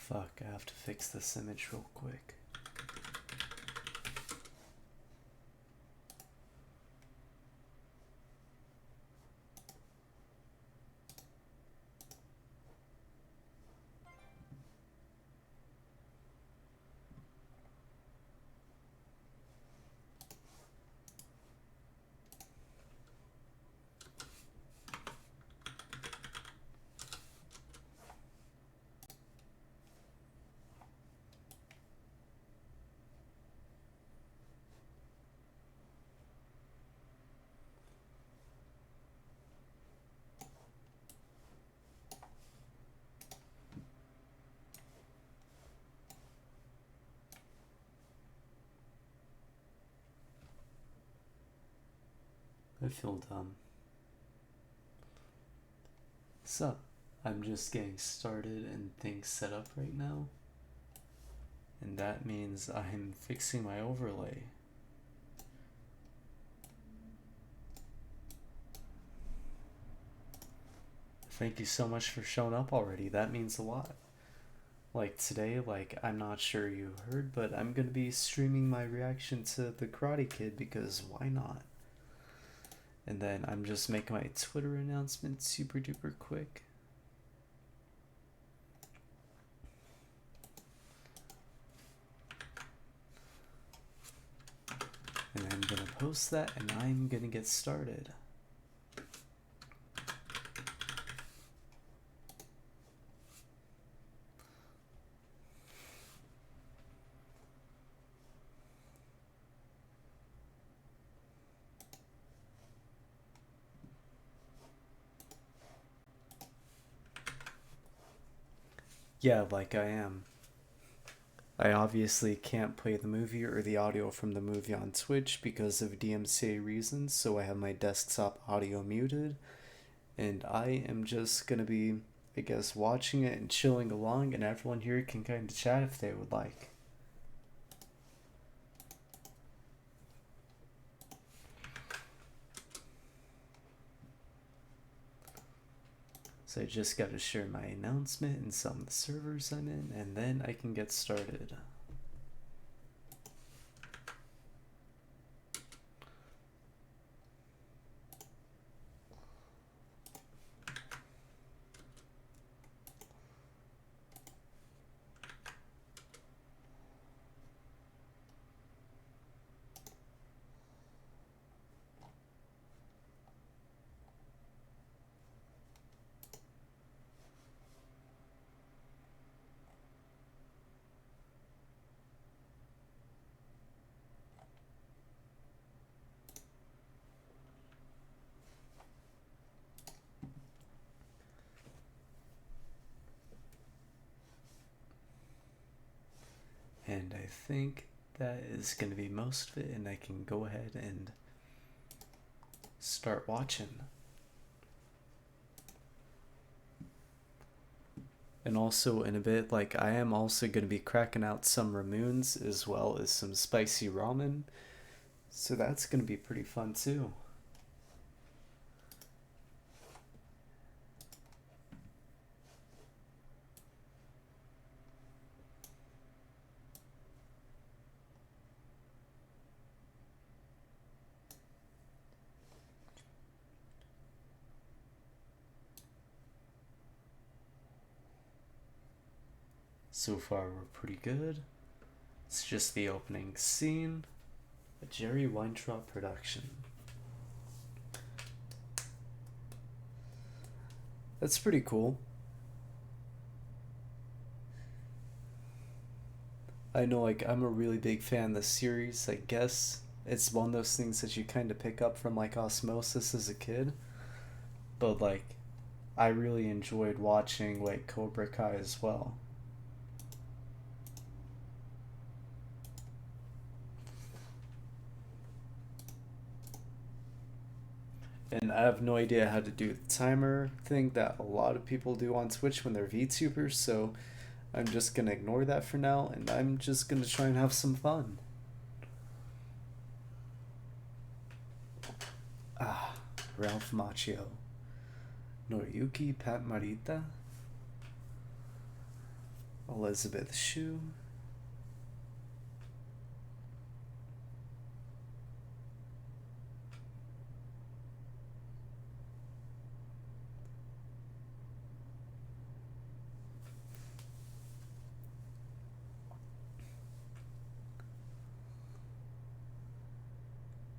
Fuck, I have to fix this image real quick. I feel dumb. So, I'm just getting started and things set up right now. And that means I'm fixing my overlay. Thank you so much for showing up already. That means a lot. Like today, like I'm not sure you heard, but I'm gonna be streaming my reaction to The Karate Kid because why not? And then I'm just making my Twitter announcement super duper quick. And I'm gonna post that and I'm gonna get started. Yeah, like I am. I obviously can't play the movie or the audio from the movie on Twitch because of DMCA reasons, so I have my desktop audio muted, and I am just gonna be, I guess, watching it and chilling along, and everyone here can kind of chat if they would like. So I just gotta share my announcement and some of the servers I'm in, and then I can get started. And I think that is going to be most of it, and I can go ahead and start watching. And also in a bit, like I am also going to be cracking out some ramoons as well as some spicy ramen. So that's going to be pretty fun too. So far we're pretty good. It's just the opening scene. A Jerry Weintraub production. That's pretty cool. I know, like, I'm a really big fan of the series. I guess it's one of those things that you kind of pick up from, like, osmosis as a kid. But, like, I really enjoyed watching, like, Cobra Kai as well. And I have no idea how to do the timer thing that a lot of people do on Twitch when they're VTubers, so I'm just gonna ignore that for now, and I'm just gonna try and have some fun. Ah, Ralph Macchio. , Noriyuki Pat Marita. Elizabeth Shue.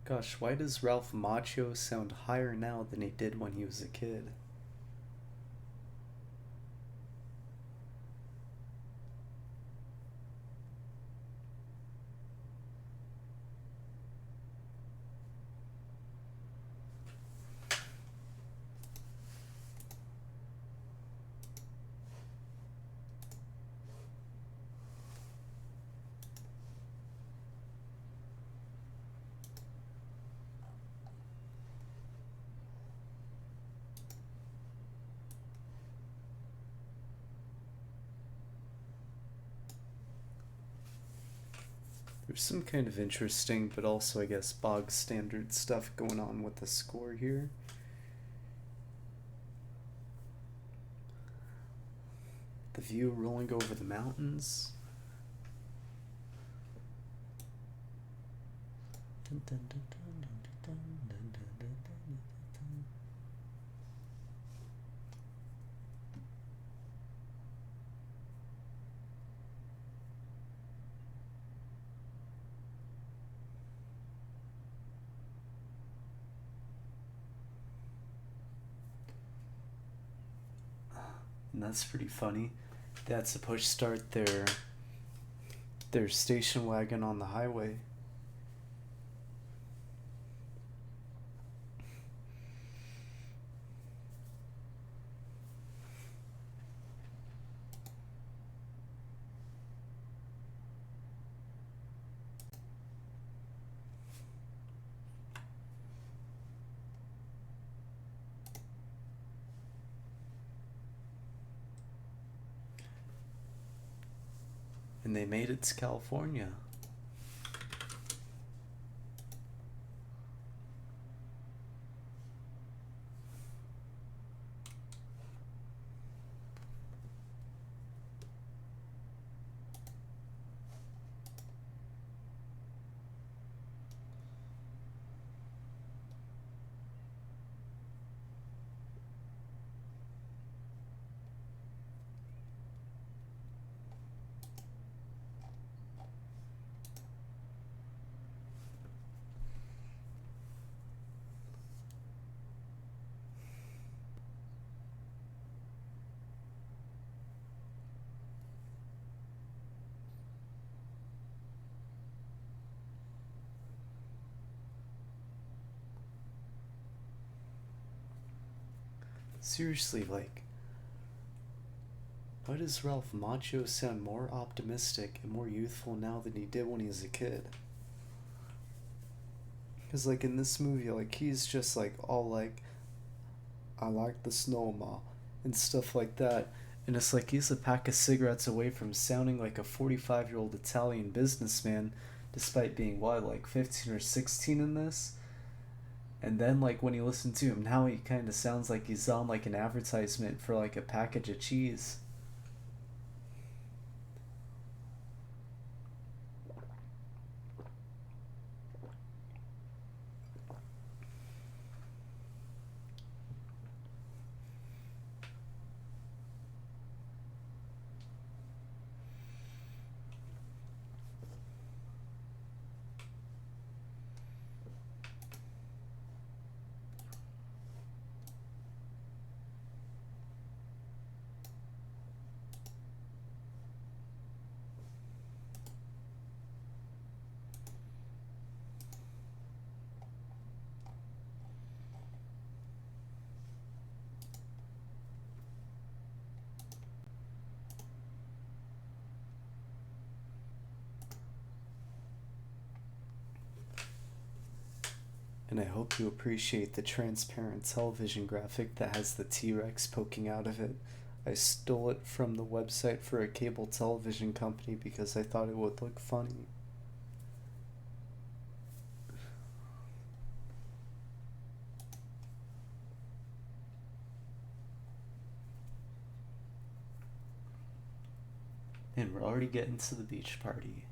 Gosh, why does Ralph Macchio sound higher now than he did when he was a kid? There's some kind of interesting, but also, I guess, bog standard stuff going on with the score here. The view rolling over the mountains. Dun, dun, dun, dun, dun, dun, dun, dun, dun, dun. And that's pretty funny. They had to push start their station wagon on the highway. And they made it to California. Seriously, like, why does Ralph Macchio sound more optimistic and more youthful now than he did when he was a kid? Because, like, in this movie, like, he's just, like, all like, I like the snowball and stuff like that. And it's like he's a pack of cigarettes away from sounding like a 45-year-old Italian businessman, despite being, what, like 15 or 16 in this? And then, like, when you listen to him now, he kind of sounds like he's on, like, an advertisement for, like, a package of cheese. And I hope you appreciate the transparent television graphic that has the T-Rex poking out of it. I stole it from the website for a cable television company because I thought it would look funny. And we're already getting to the beach party.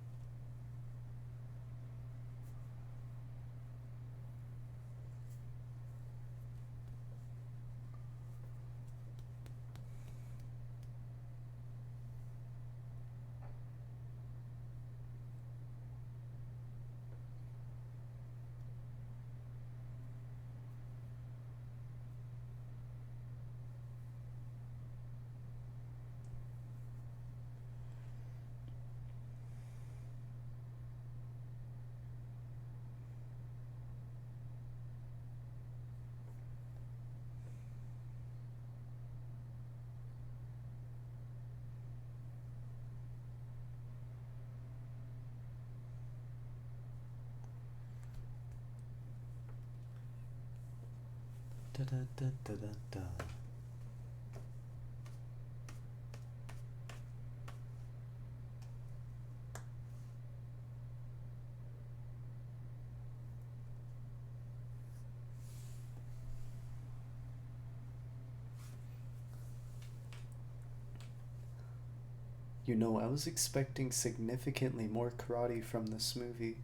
Da da da da da da. You know, I was expecting significantly more karate from this movie.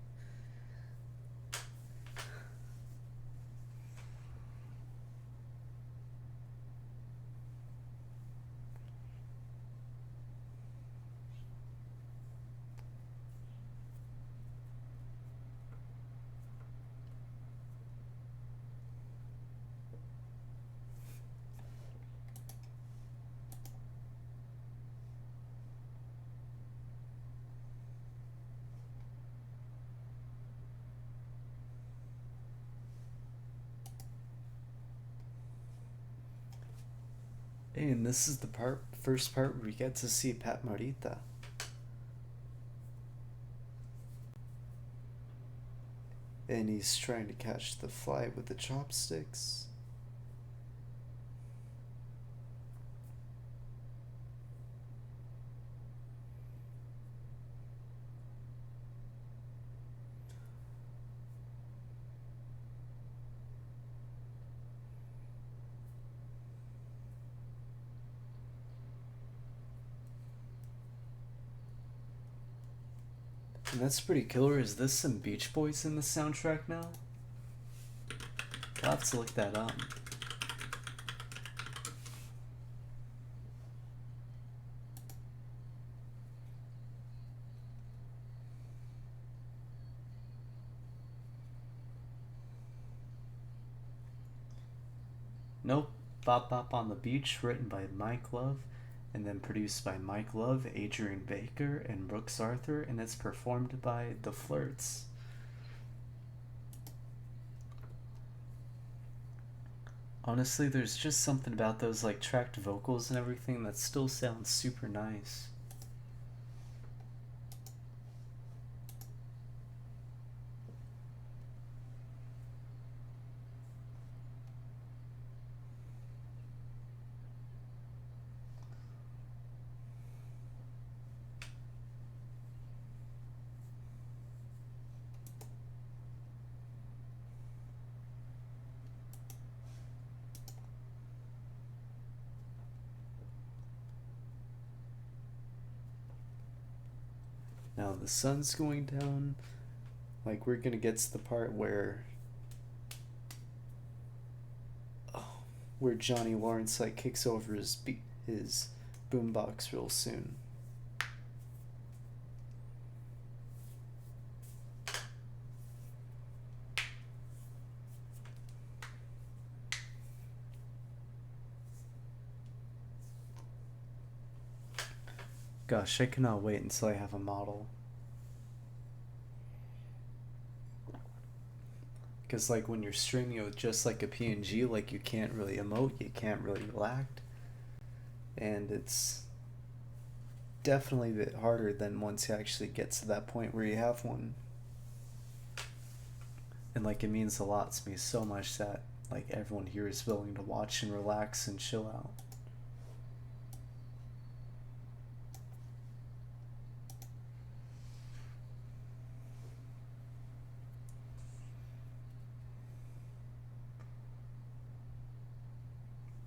Hey, and this is the first part where we get to see Pat Morita. And he's trying to catch the fly with the chopsticks. And that's pretty killer. Is this some Beach Boys in the soundtrack now? I'll have to look that up. Nope. Bop Bop on the Beach, written by Mike Love, and then produced by Mike Love, Adrian Baker, and Brooks Arthur, and it's performed by The Flirts. Honestly, there's just something about those like tracked vocals and everything that still sounds super nice. Now the sun's going down. Like, we're gonna get to the part where Johnny Lawrence like kicks over his boombox real soon. Gosh, I cannot wait until I have a model. Because like when you're streaming with just like a PNG, like you can't really emote, you can't really react, and it's definitely a bit harder than once you actually get to that point where you have one. And like it means a lot to me so much that like everyone here is willing to watch and relax and chill out.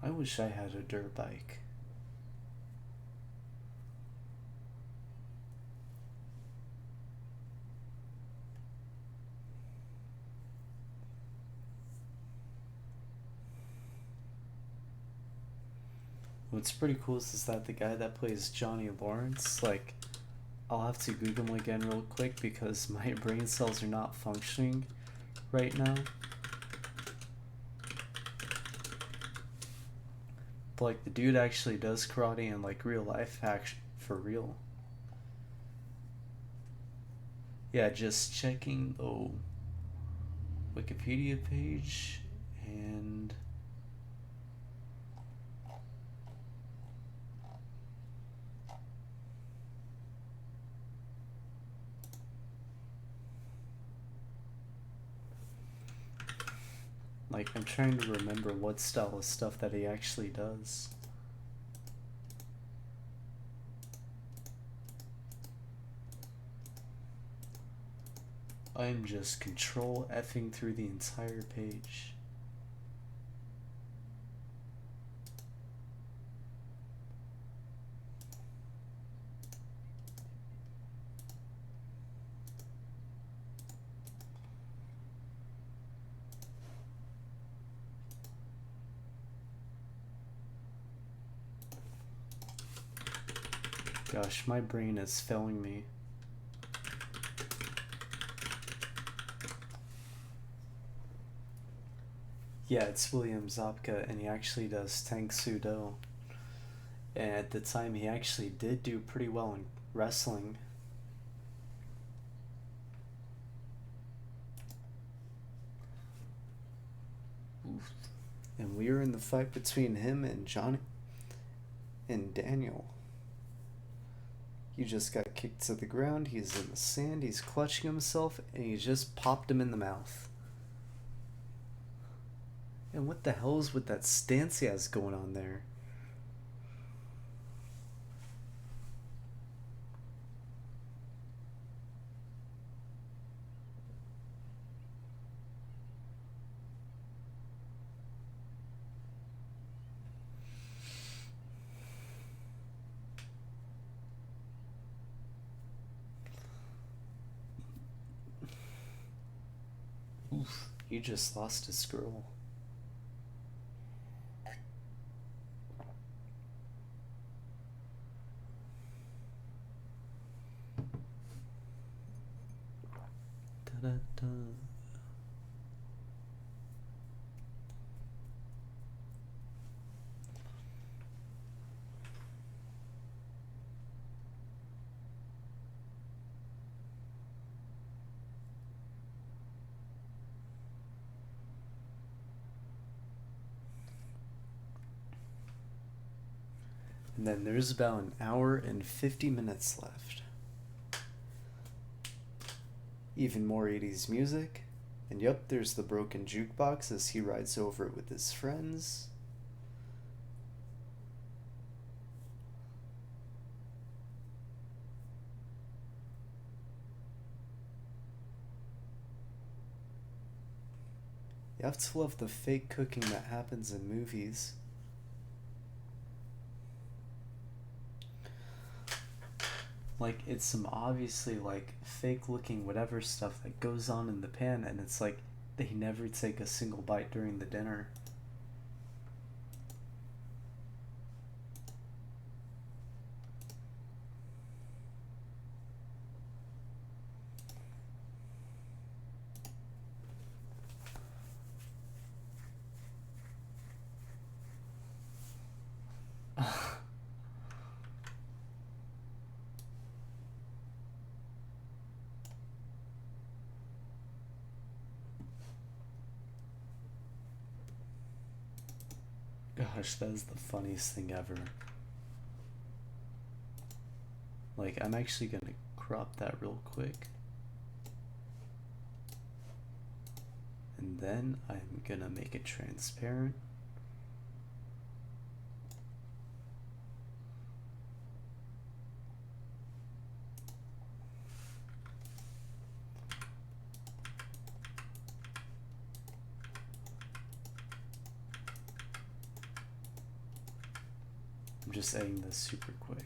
I wish I had a dirt bike. What's pretty cool is that the guy that plays Johnny Lawrence, like, I'll have to Google him again real quick because my brain cells are not functioning right now. But, like, the dude actually does karate in, like, real life action for real. Yeah, just checking the Wikipedia page, and like, I'm trying to remember what style of stuff that he actually does. I'm just control effing through the entire page. Gosh, my brain is failing me. Yeah, it's William Zabka, and he actually does Tang Soo Do. And at the time, he actually did do pretty well in wrestling. Oof. And we were in the fight between him and Johnny and Daniel. He just got kicked to the ground, he's in the sand, he's clutching himself, and he just popped him in the mouth. And what the hell is with that stance he has going on there? Oof, he just lost his girl. Da-da-da. And then there's about an hour and 50 minutes left. Even more 80s music. And yep, there's the broken jukebox as he rides over it with his friends. You have to love the fake cooking that happens in movies. Like, it's some obviously, like, fake looking whatever stuff that goes on in the pan, and it's like they never take a single bite during the dinner. Gosh, that is the funniest thing ever. Like, I'm actually gonna crop that real quick. And then I'm gonna make it transparent. I'm just editing this super quick.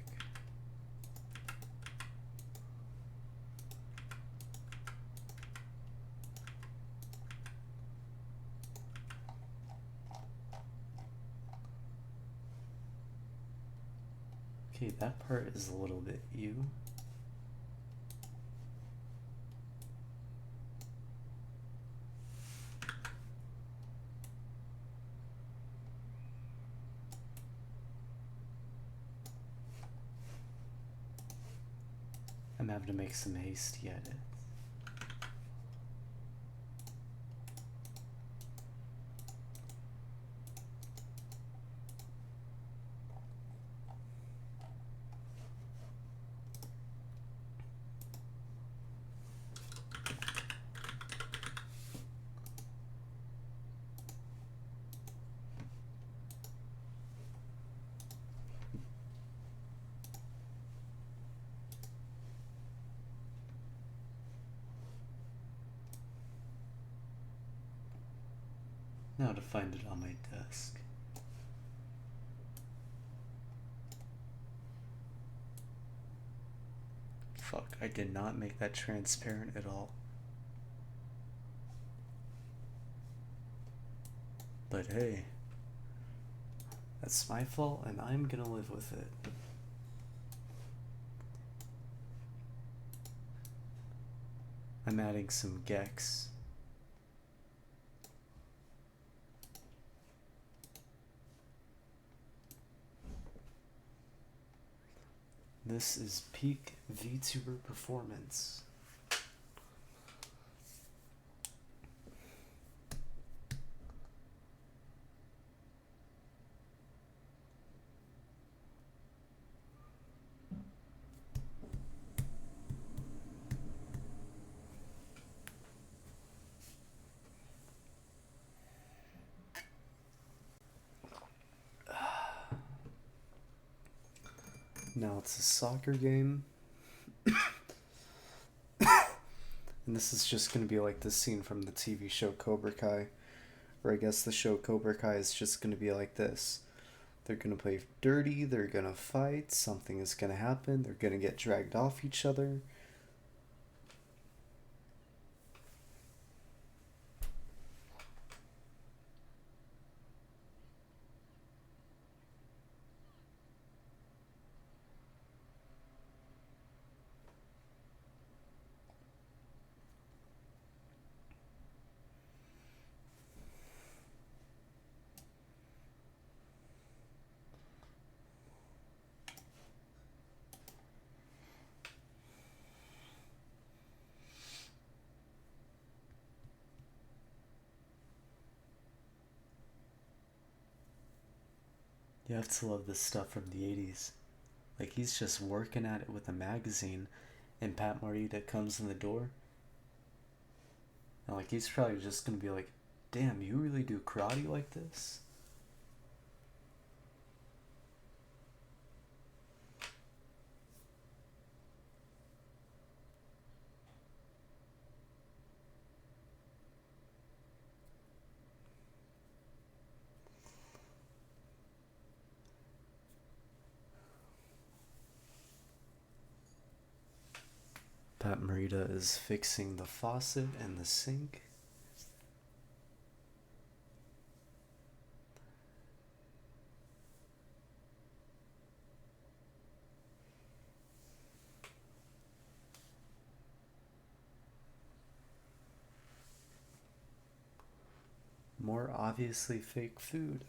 Okay, that part is a little bit you. I'm having to make some hasty edits. Now to find it on my desk. Fuck, I did not make that transparent at all. But hey, that's my fault and I'm gonna live with it. I'm adding some gex. This is peak VTuber performance. Now it's a soccer game. And this is just going to be like the scene from the TV show Cobra Kai. Or I guess the show Cobra Kai is just going to be like this. They're going to play dirty, they're going to fight, something is going to happen, they're going to get dragged off each other. You have to love this stuff from the 80s. Like, he's just working at it with a magazine, and Pat Morita comes in the door. And, like, he's probably just gonna be like, damn, you really do karate like this? Pat Morita is fixing the faucet and the sink. More obviously fake food.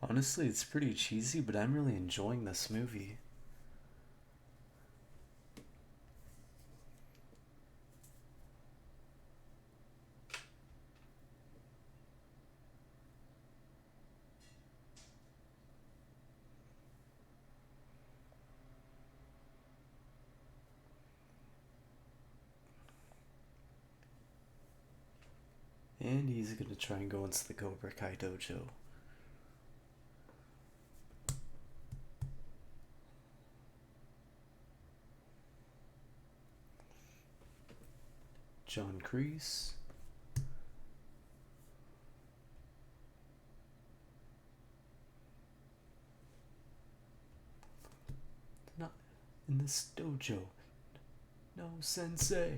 Honestly, it's pretty cheesy, but I'm really enjoying this movie. And he's gonna try and go into the Cobra Kai dojo. John Kreese. Not in this dojo. No, sensei.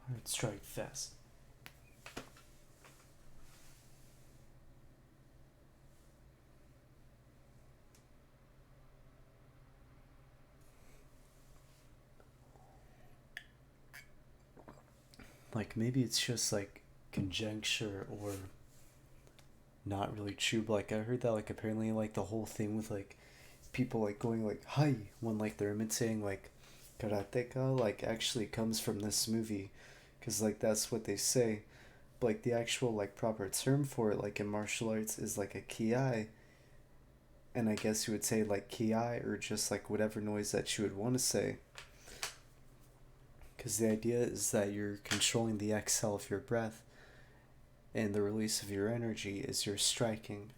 Hard strike fast. Like, maybe it's just like conjecture or not really true, but like I heard that like apparently like the whole thing with like people like going like hi when like they're imitating like karateka like actually comes from this movie, because like that's what they say, but like the actual like proper term for it like in martial arts is like a kiai, and I guess you would say like kiai or just like whatever noise that you would want to say, because the idea is that you're controlling the exhale of your breath and the release of your energy is your striking.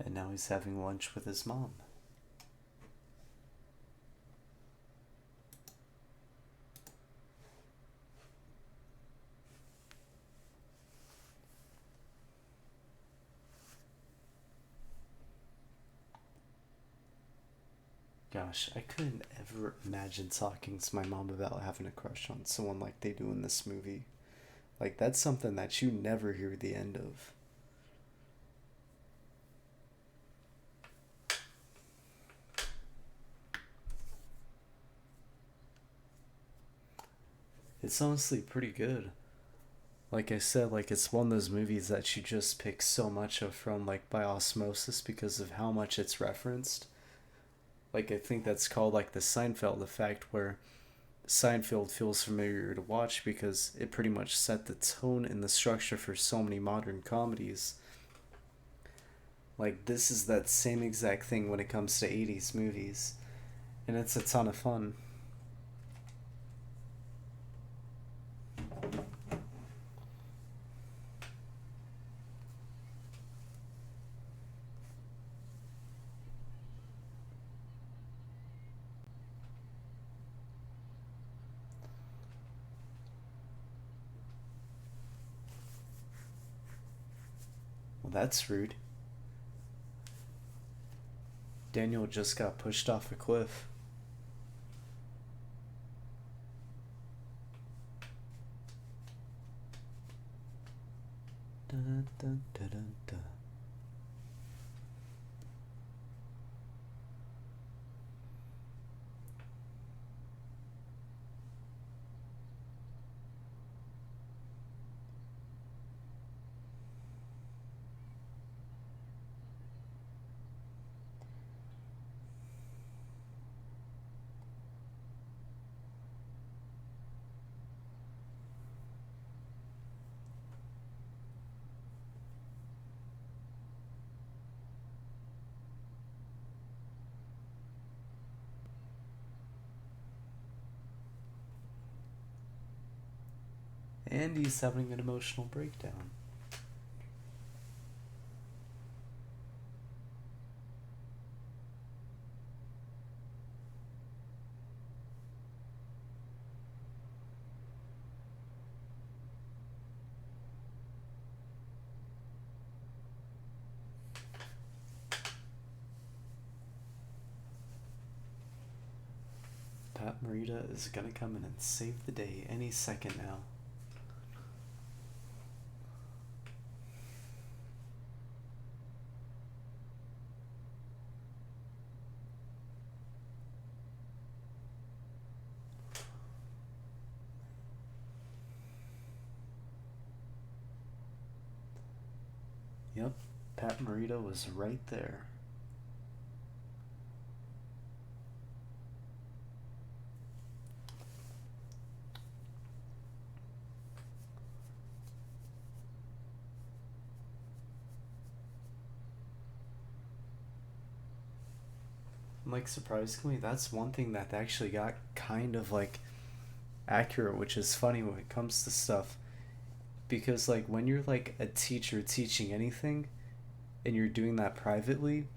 And now he's having lunch with his mom. Gosh, I couldn't ever imagine talking to my mom about having a crush on someone like they do in this movie. Like, that's something that you never hear the end of. It's honestly pretty good. Like I said, like it's one of those movies that you just pick so much of from like by osmosis because of how much it's referenced. Like I think that's called like the Seinfeld effect, where Seinfeld feels familiar to watch because it pretty much set the tone and the structure for so many modern comedies. Like this is that same exact thing when it comes to 80s movies, and it's a ton of fun. Well, that's rude. Daniel just got pushed off a cliff. Dun, dun, dun, dun, dun. And he's having an emotional breakdown. Pat Morita is gonna come in and save the day any second now. Yep, Pat Morita was right there. Like, surprisingly, that's one thing that actually got kind of like accurate, which is funny when it comes to stuff. Because, like, when you're like a teacher teaching anything and you're doing that privately,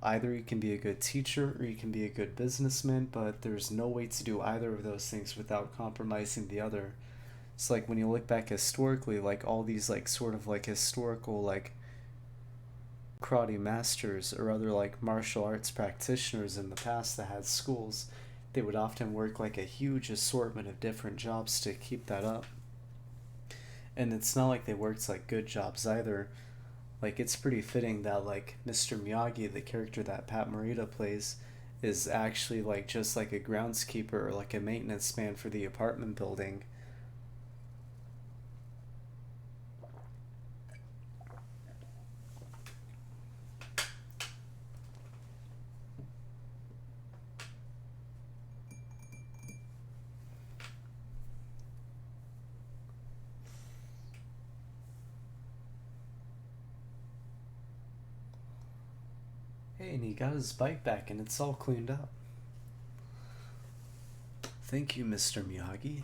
either you can be a good teacher or you can be a good businessman, but there's no way to do either of those things without compromising the other. It's like when you look back historically, like all these like sort of like historical like karate masters or other like martial arts practitioners in the past that had schools, they would often work like a huge assortment of different jobs to keep that up. And it's not like they worked like good jobs either. Like, it's pretty fitting that like Mr. Miyagi, the character that Pat Morita plays, is actually like just like a groundskeeper or like a maintenance man for the apartment building. Hey, and he got his bike back and it's all cleaned up. Thank you, Mr. Miyagi.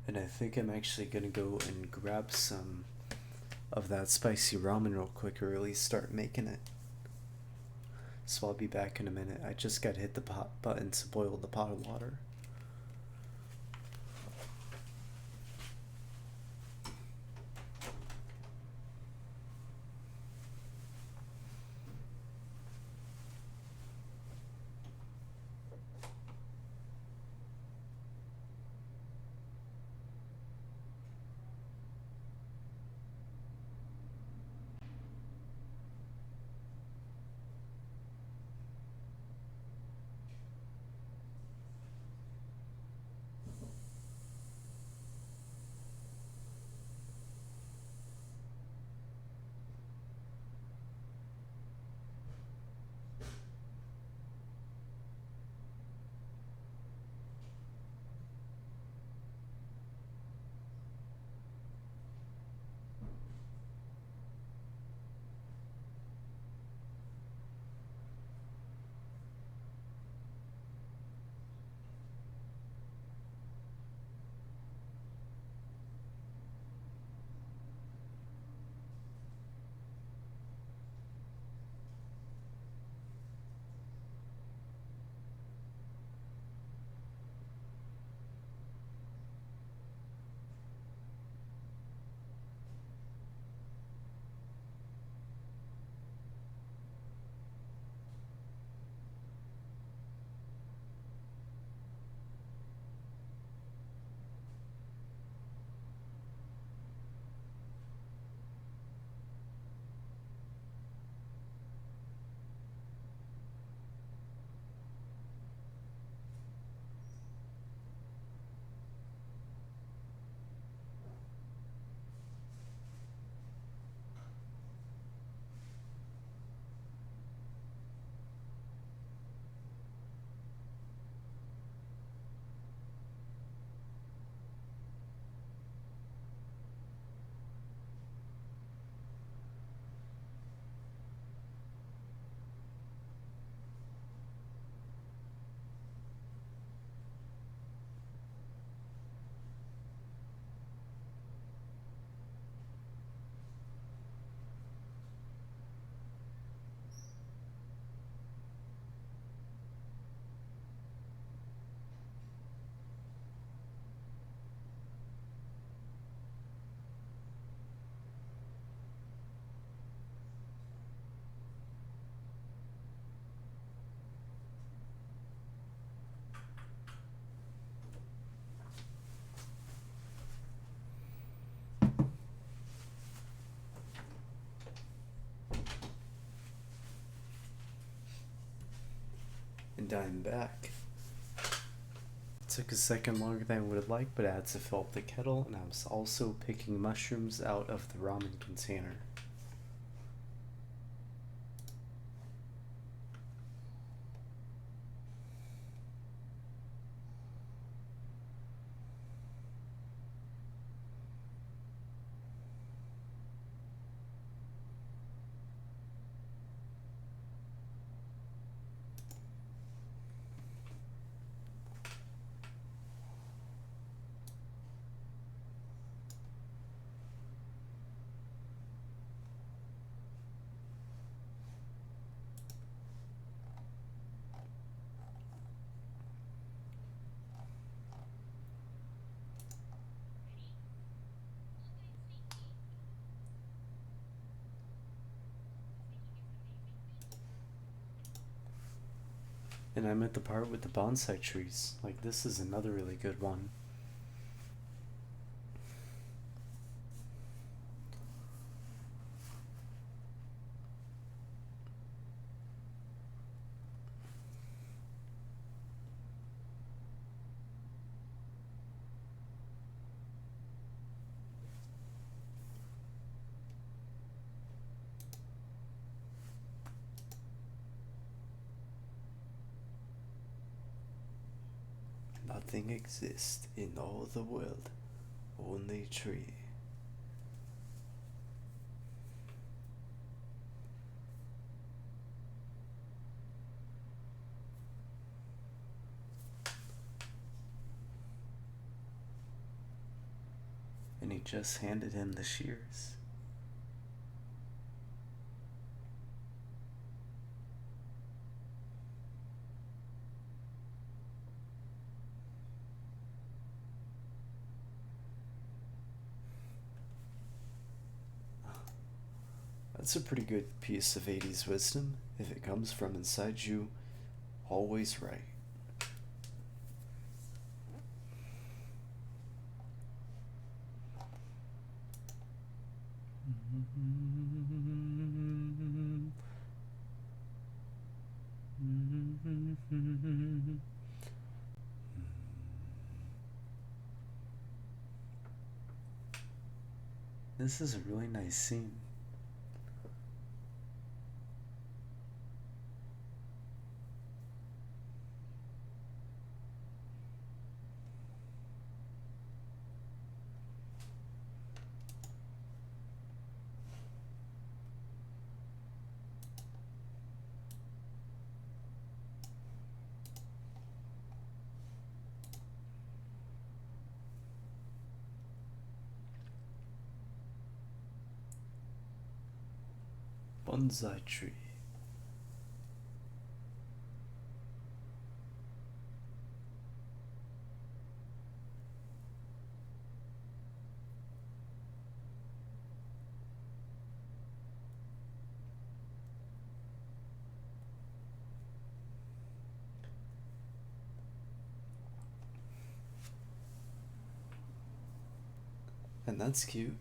And I think I'm actually gonna go and grab some of that spicy ramen real quick, or at least start making it. So I'll be back in a minute. I just gotta hit the pot button to boil the pot of water. And I'm back. It took a second longer than I would have liked, but I had to fill up the kettle, and I was also picking mushrooms out of the ramen container. And I'm at the part with the bonsai trees. Like, this is another really good one. Nothing exists in all the world, only tree. And he just handed him the shears. That's a pretty good piece of 80s wisdom. If it comes from inside you, always right. This is a really nice scene. Bonsai tree. And that's cute.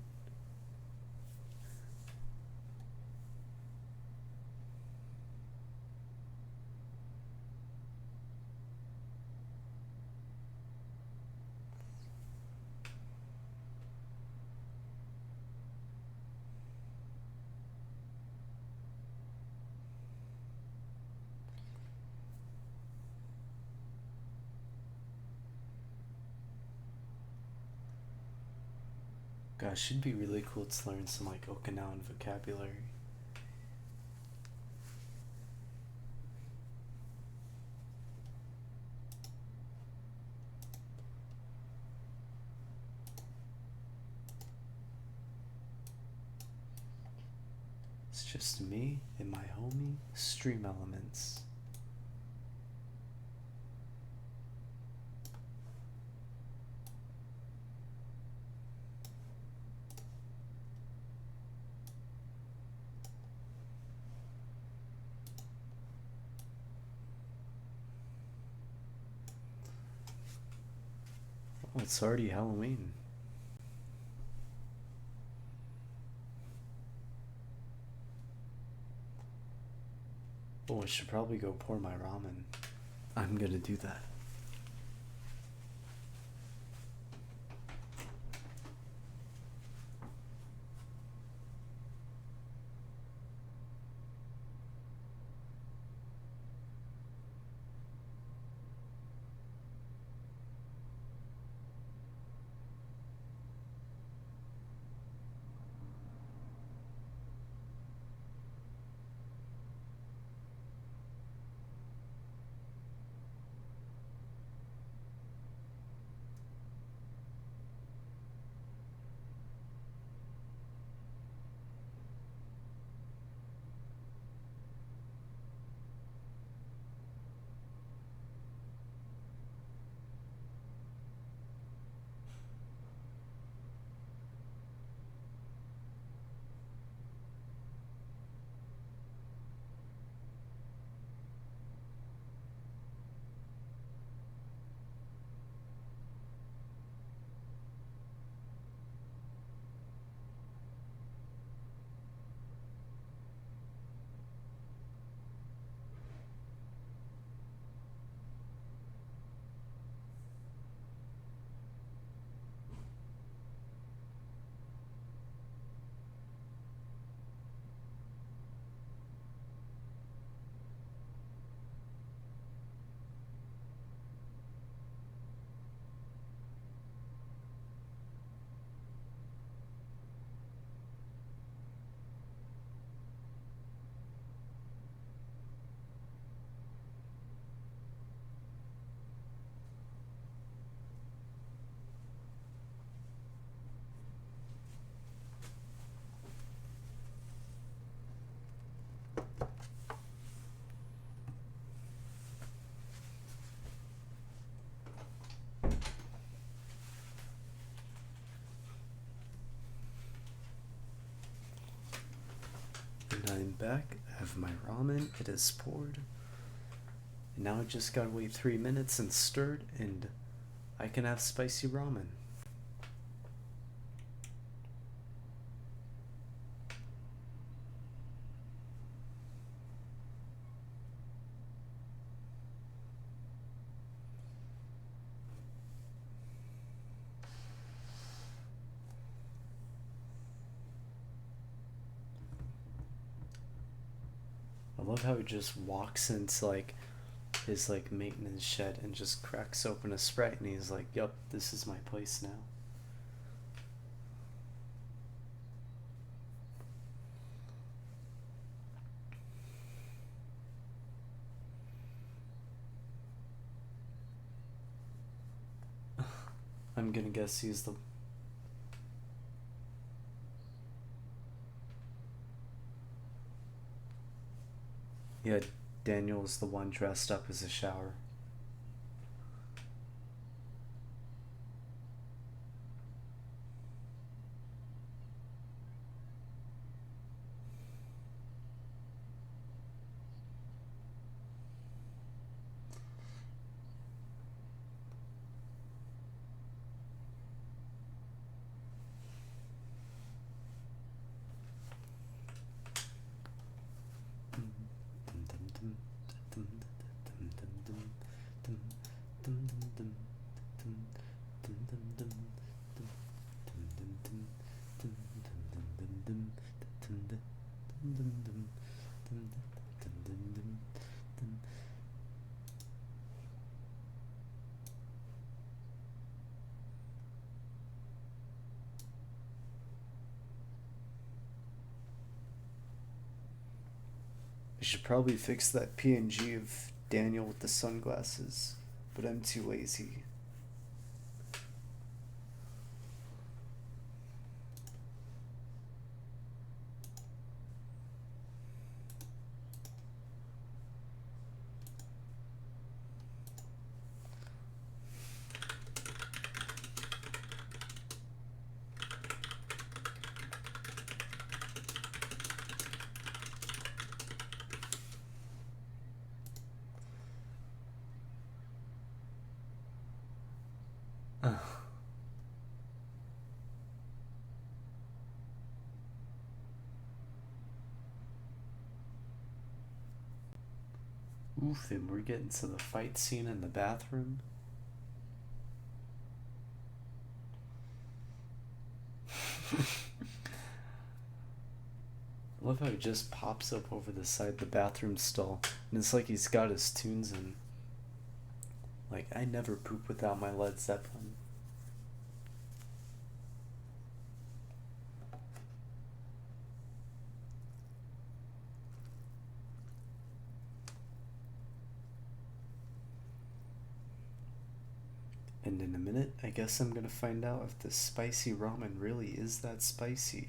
Gosh, should be really cool to learn some like Okinawan vocabulary. It's just me and my homie Stream Elements. Oh, it's already Halloween. Oh, I should probably go pour my ramen. I'm gonna do that. And I'm back. I have my ramen. It is poured. And now I just gotta wait 3 minutes and stir it, and I can have spicy ramen. I love how he just walks into like his like maintenance shed and just cracks open a Sprite, and he's like, "Yup, this is my place now." I'm gonna guess he's the. Yeah, Daniel's the one dressed up as a shower. I should probably fix that PNG of Daniel with the sunglasses, but I'm too lazy. Oof, and we're getting to the fight scene in the bathroom. I love how he just pops up over the side of the bathroom stall, and it's like he's got his tunes in. Like, I never poop without my Led Zeppelin. And in a minute, I guess I'm gonna find out if the spicy ramen really is that spicy.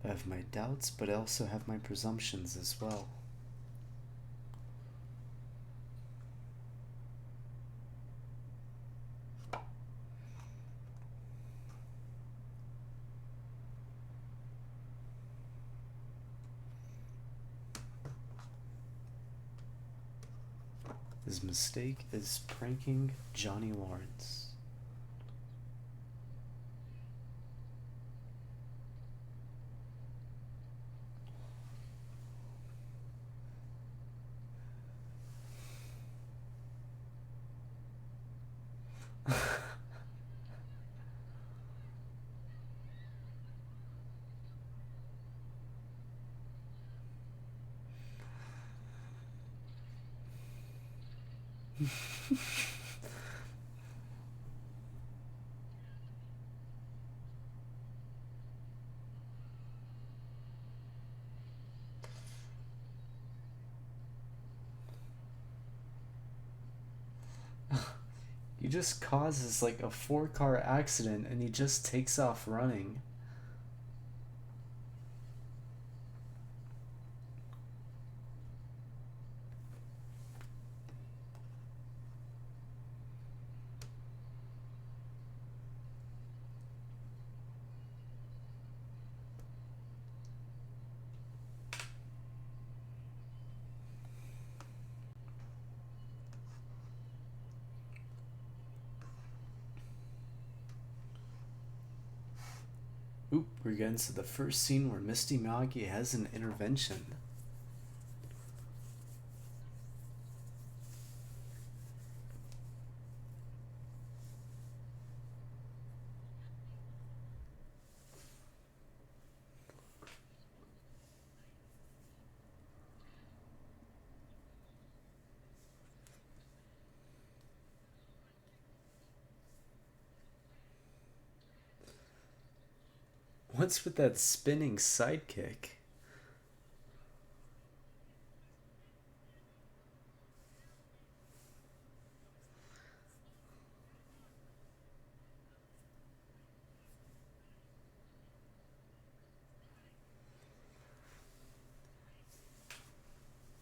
I have my doubts, but I also have my presumptions as well. His mistake is pranking Johnny Lawrence. He just causes like a 4-car accident and he just takes off running. Oop, we're getting to the first scene where Misty Miyagi has an intervention. What's with that spinning sidekick?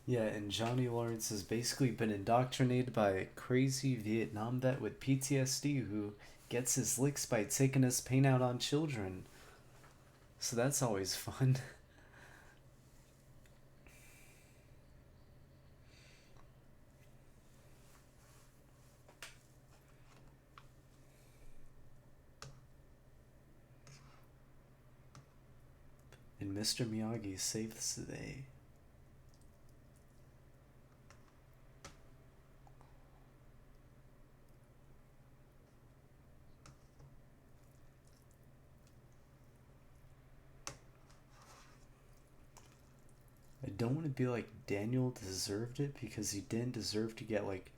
Yeah, and Johnny Lawrence has basically been indoctrinated by a crazy Vietnam vet with PTSD who gets his licks by taking his pain out on children. So that's always fun. And Mr. Miyagi saves the day. I don't want to be like Daniel deserved it because he didn't deserve to get like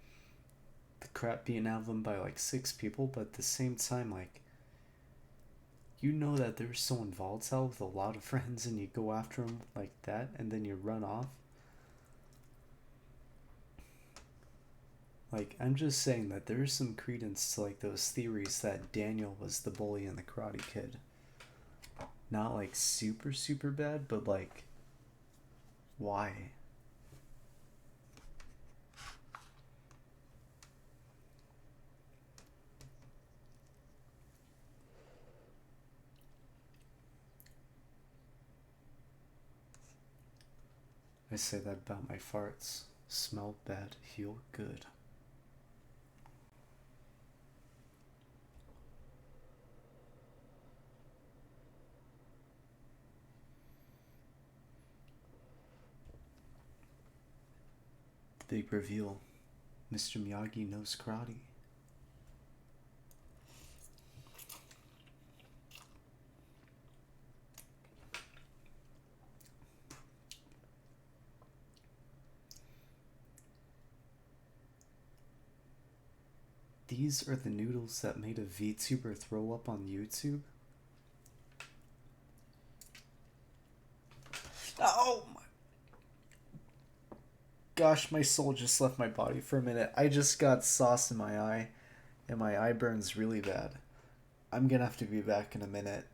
the crap beaten out of him by like 6 people, but at the same time, like, you know that there's someone volatile with a lot of friends and you go after him like that and then you run off. Like, I'm just saying that there's some credence to like those theories that Daniel was the bully in the Karate Kid. Not like super super bad, but like, why? I say that about my farts. Smell bad, feel good. Big reveal. Mr. Miyagi knows karate. These are the noodles that made a VTuber throw up on YouTube? Oh my gosh, my soul just left my body for a minute. I just got sauce in my eye, and my eye burns really bad. I'm gonna have to be back in a minute.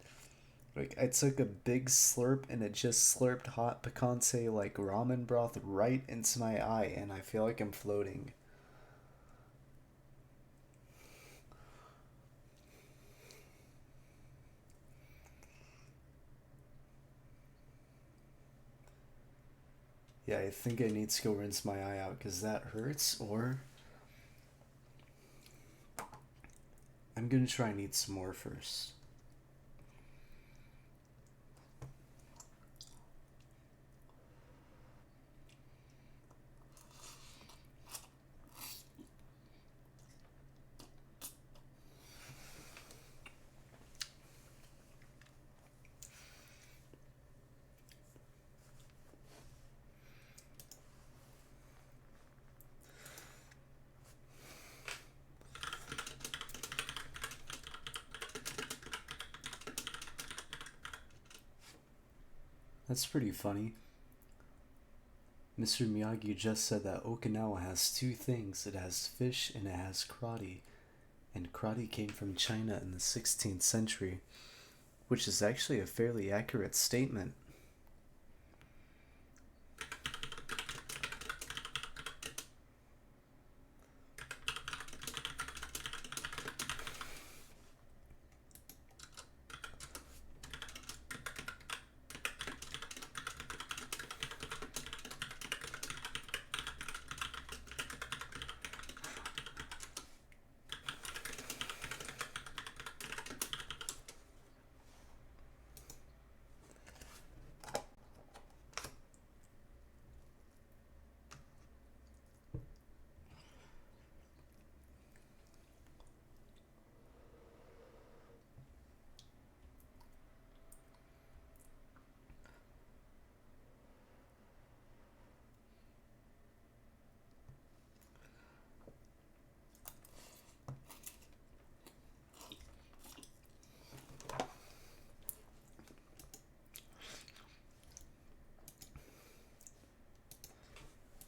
Like, I took a big slurp and it just slurped hot picante like ramen broth right into my eye, and I feel like I'm floating. Yeah, I think I need to go rinse my eye out because that hurts, or I'm gonna try and eat some more first. That's pretty funny. Mr. Miyagi just said that Okinawa has two things. It has fish and it has karate. And karate came from China in the 16th century, which is actually a fairly accurate statement.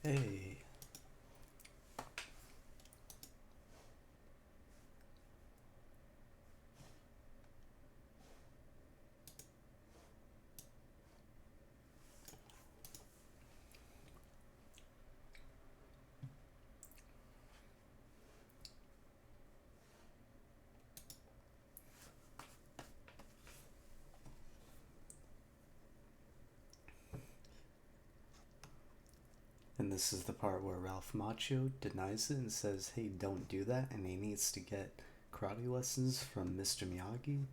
Hey. And this is the part where Ralph Macchio denies it and says, hey, don't do that, and he needs to get karate lessons from Mr. Miyagi.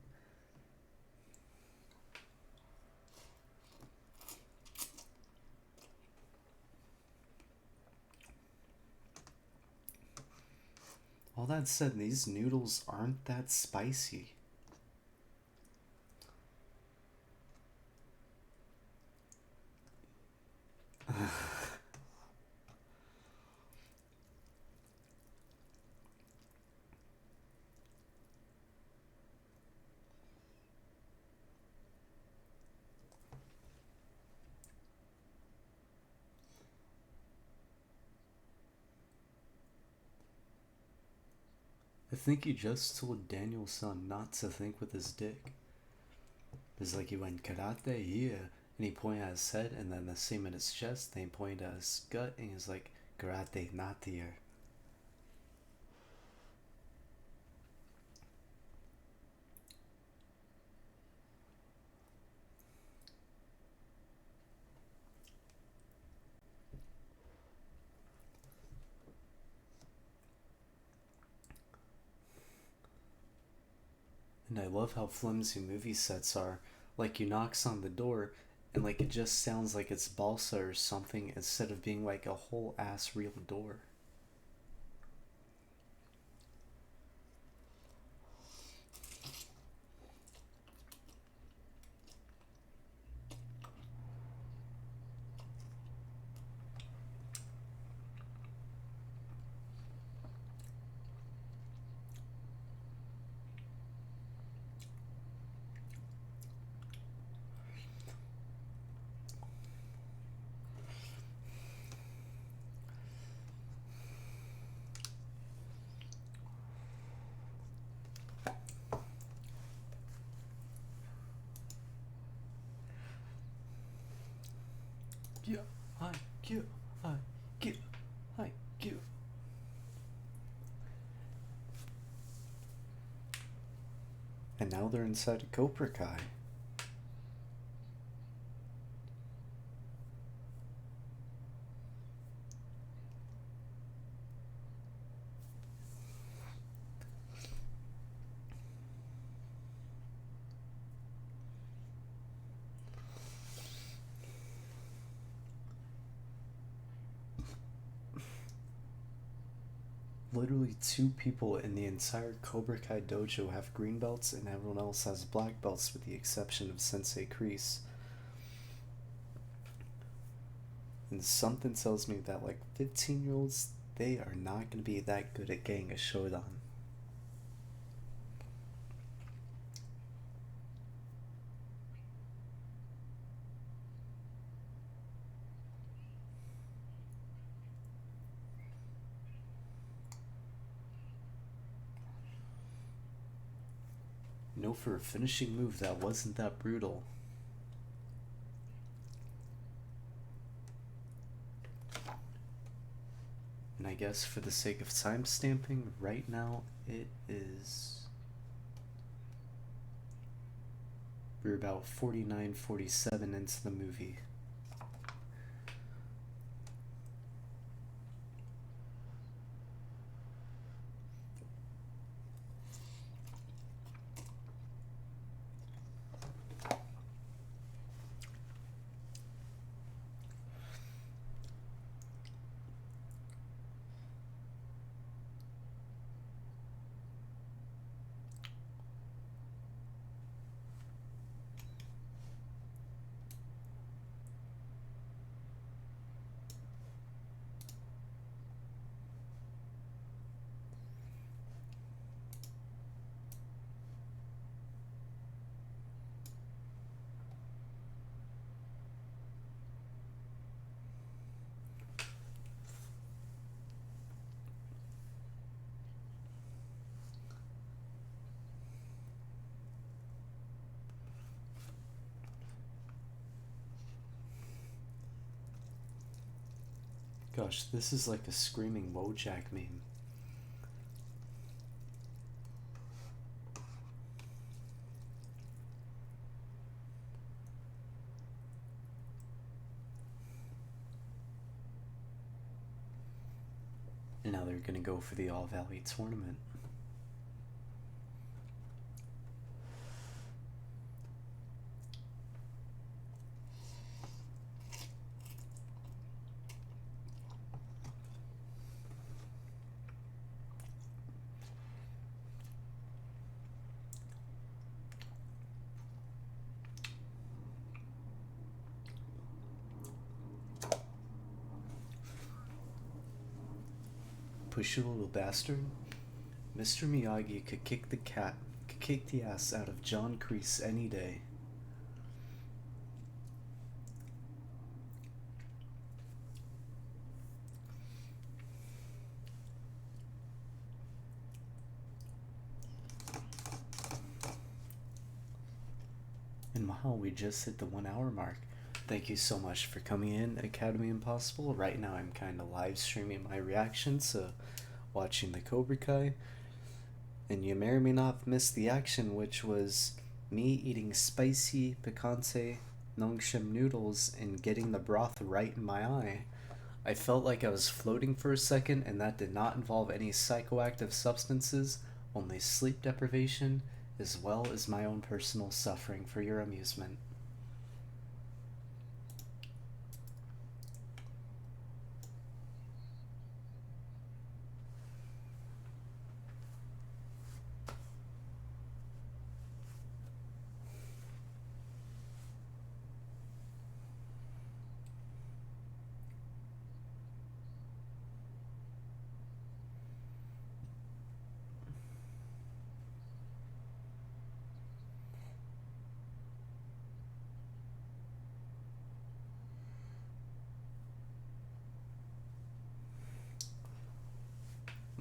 All that said, these noodles aren't that spicy. I think he just told Daniel's son not to think with his dick. It's like he went karate here, and he pointed at his head, and then the same at his chest, then he pointed at his gut, and he's like, karate not here. And I love how flimsy movie sets are. Like, he knocks on the door, And like it just sounds like it's balsa or something instead of being like a whole ass real door. Yeah, I get, I get, I get. And now they're inside a Cobra Kai. Literally two people in the entire Cobra Kai dojo have green belts and everyone else has black belts with the exception of Sensei Kreese. And something tells me that like 15-year-olds, they are not going to be that good at getting a shodan. No, for a finishing move that wasn't that brutal. And I guess for the sake of time stamping, right now it is. We're about 49-47 into the movie. Gosh, this is like a screaming Wojak meme. And now they're gonna go for the All Valley tournament. Push you little bastard. Mr. Miyagi could kick the ass out of John Kreese any day. And wow, we just hit the 1 hour mark. Thank you so much for coming in, Academy Impossible. Right now I'm kind of live streaming my reaction to watching the Cobra Kai. And you may or may not have missed the action, which was me eating spicy picante nongshim noodles and getting the broth right in my eye. I felt like I was floating for a second, and that did not involve any psychoactive substances, only sleep deprivation, as well as my own personal suffering for your amusement.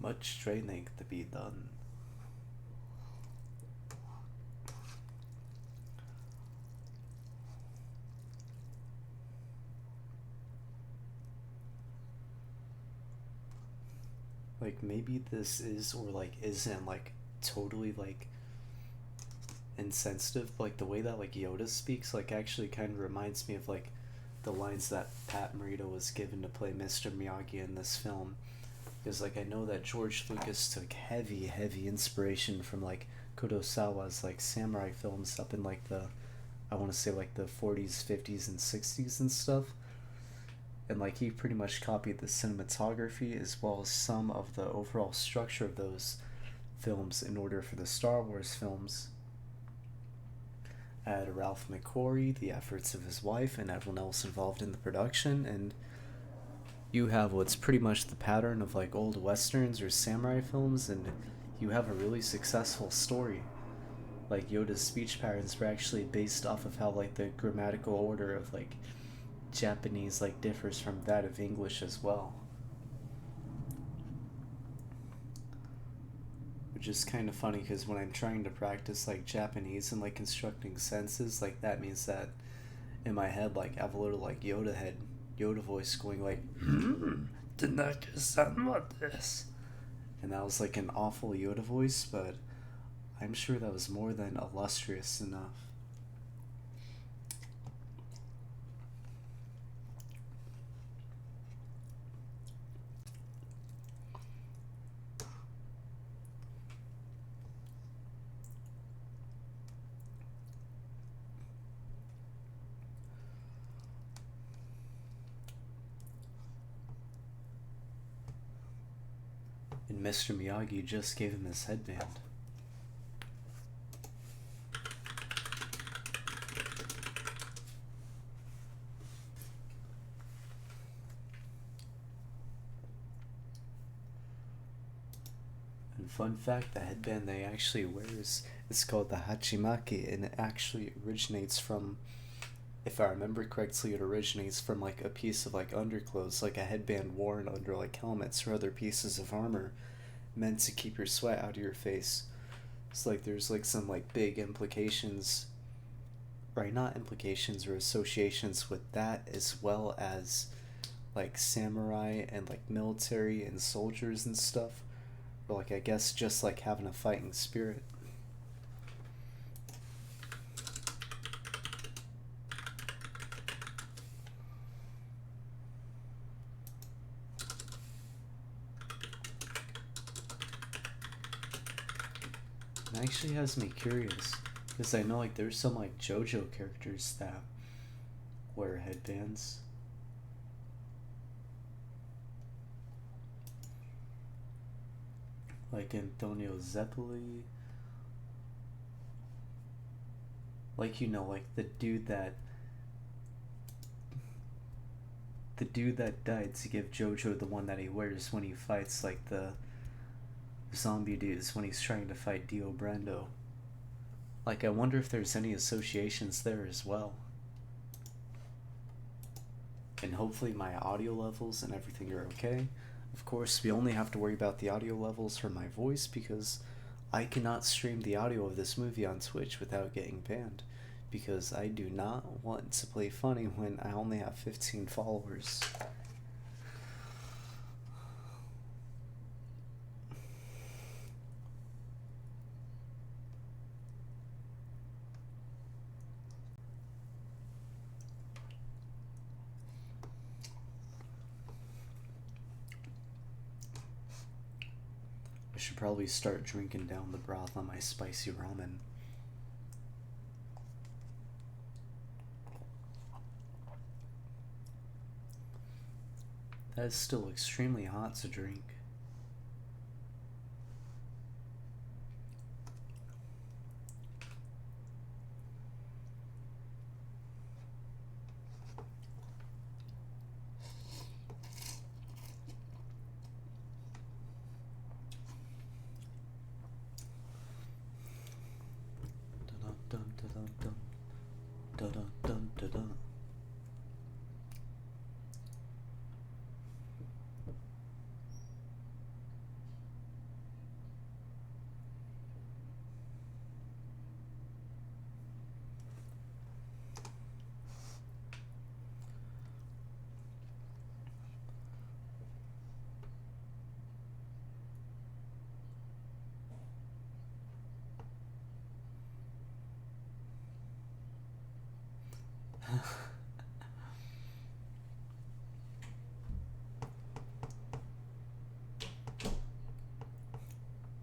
Much training to be done. Like maybe this is or like isn't like totally like insensitive, but like the way that like Yoda speaks like actually kind of reminds me of like the lines that Pat Morita was given to play Mr. Miyagi in this film. Because like I know that George Lucas took heavy inspiration from like Kurosawa's like samurai films up in like the, I want to say like the 40s, 50s, and 60s and stuff. And like he pretty much copied the cinematography as well as some of the overall structure of those films in order for the Star Wars films. Add Ralph McQuarrie, the efforts of his wife, and everyone else involved in the production, and you have what's pretty much the pattern of like old westerns or samurai films, and you have a really successful story. Like Yoda's speech patterns were actually based off of how like the grammatical order of like Japanese like differs from that of English as well. Which is kind of funny because when I'm trying to practice like Japanese and like constructing sentences, like that means that in my head like I have a little like Yoda voice going like, didn't I just sound like this? And that was like an awful Yoda voice, but I'm sure that was more than illustrious enough. And Mr. Miyagi just gave him his headband. And fun fact, the headband that he actually wears is called the Hachimaki, and it actually originates from, if I remember correctly, it originates from like a piece of like underclothes, like a headband worn under like helmets or other pieces of armor meant to keep your sweat out of your face. It's like there's like some like big implications, right? Not implications or associations with that, as well as like samurai and like military and soldiers and stuff. Or like I guess just like having a fighting spirit. It actually has me curious because I know like there's some like JoJo characters that wear headbands. Like Antonio Zeppeli. Like like the dude that died to give JoJo the one that he wears when he fights like the zombie dudes when he's trying to fight Dio Brando. Like I wonder if there's any associations there as well. And hopefully my audio levels and everything are okay. Of course, we only have to worry about the audio levels for my voice because I cannot stream the audio of this movie on Twitch without getting banned. Because I do not want to play funny when I only have 15 followers. I should probably start drinking down the broth on my spicy ramen. That is still extremely hot to drink. Dun dun dun dun dun dun dun dun dun.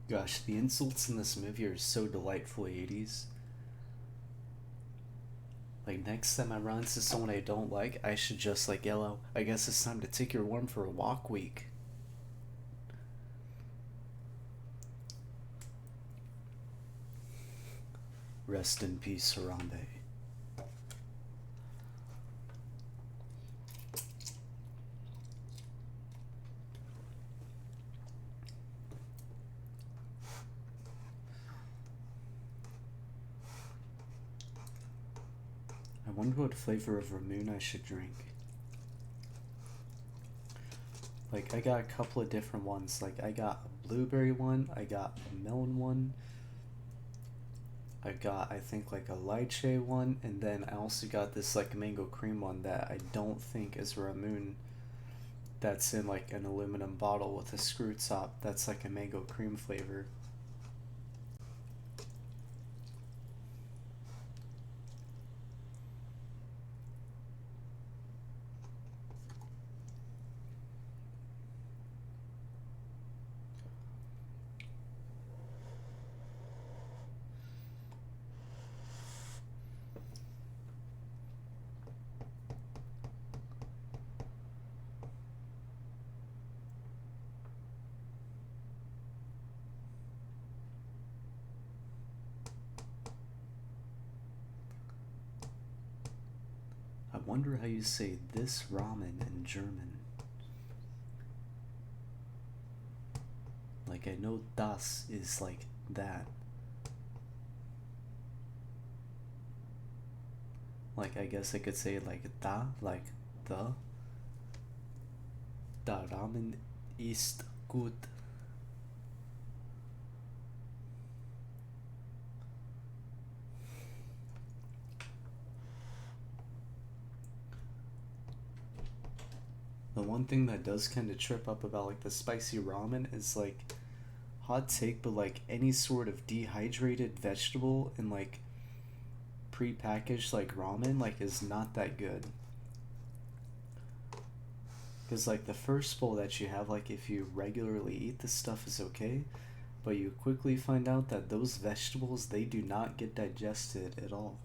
Gosh, the insults in this movie are so delightfully 80s. Like, next time I run into someone I don't like, I should just, like, yell out, I guess it's time to take your worm for a walk week. Rest in peace, Harambe. I wonder what flavor of vermouth I should drink. Like, I got a couple of different ones. Like, I got a blueberry one, I got a melon one, I got, I think, like a lychee one, and then I also got this, like, mango cream one that I don't think is Ramoon. That's in, like, an aluminum bottle with a screw top. That's, like, a mango cream flavor. I wonder how you say this ramen in German. Like, I know das is like that. Like, I guess I could say like da, like the. Da Ramen ist gut. The one thing that does kind of trip up about like the spicy ramen is like, hot take, but like any sort of dehydrated vegetable and like pre-packaged like ramen like is not that good. Because like the first bowl that you have, like if you regularly eat this stuff is okay, but you quickly find out that those vegetables, they do not get digested at all.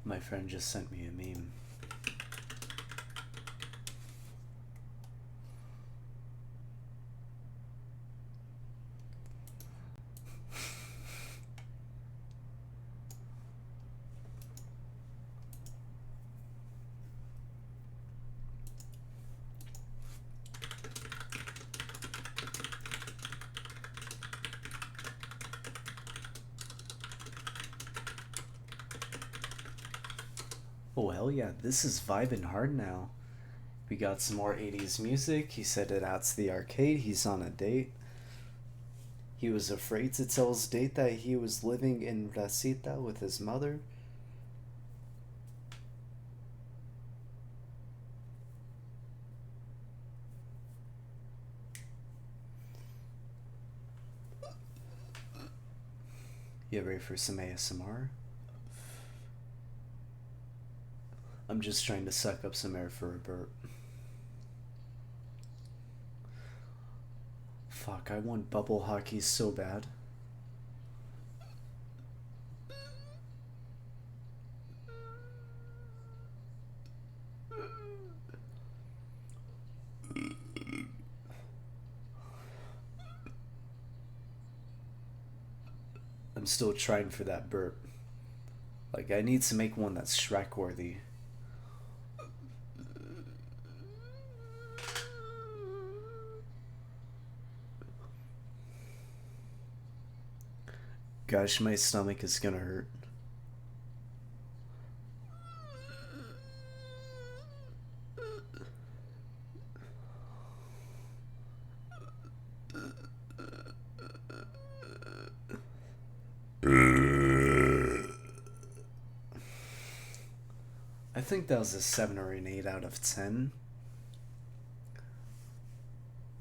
My friend just sent me a meme. Oh hell yeah, this is vibing hard now. We got some more 80s music. He said it out to the arcade. He's on a date. He was afraid to tell his date that he was living in Racita with his mother. You ready for some ASMR? I'm just trying to suck up some air for a burp. Fuck, I want bubble hockey so bad. I'm still trying for that burp. Like, I need to make one that's Shrek worthy. Gosh, my stomach is gonna hurt. I think that was a 7 or an 8 out of 10.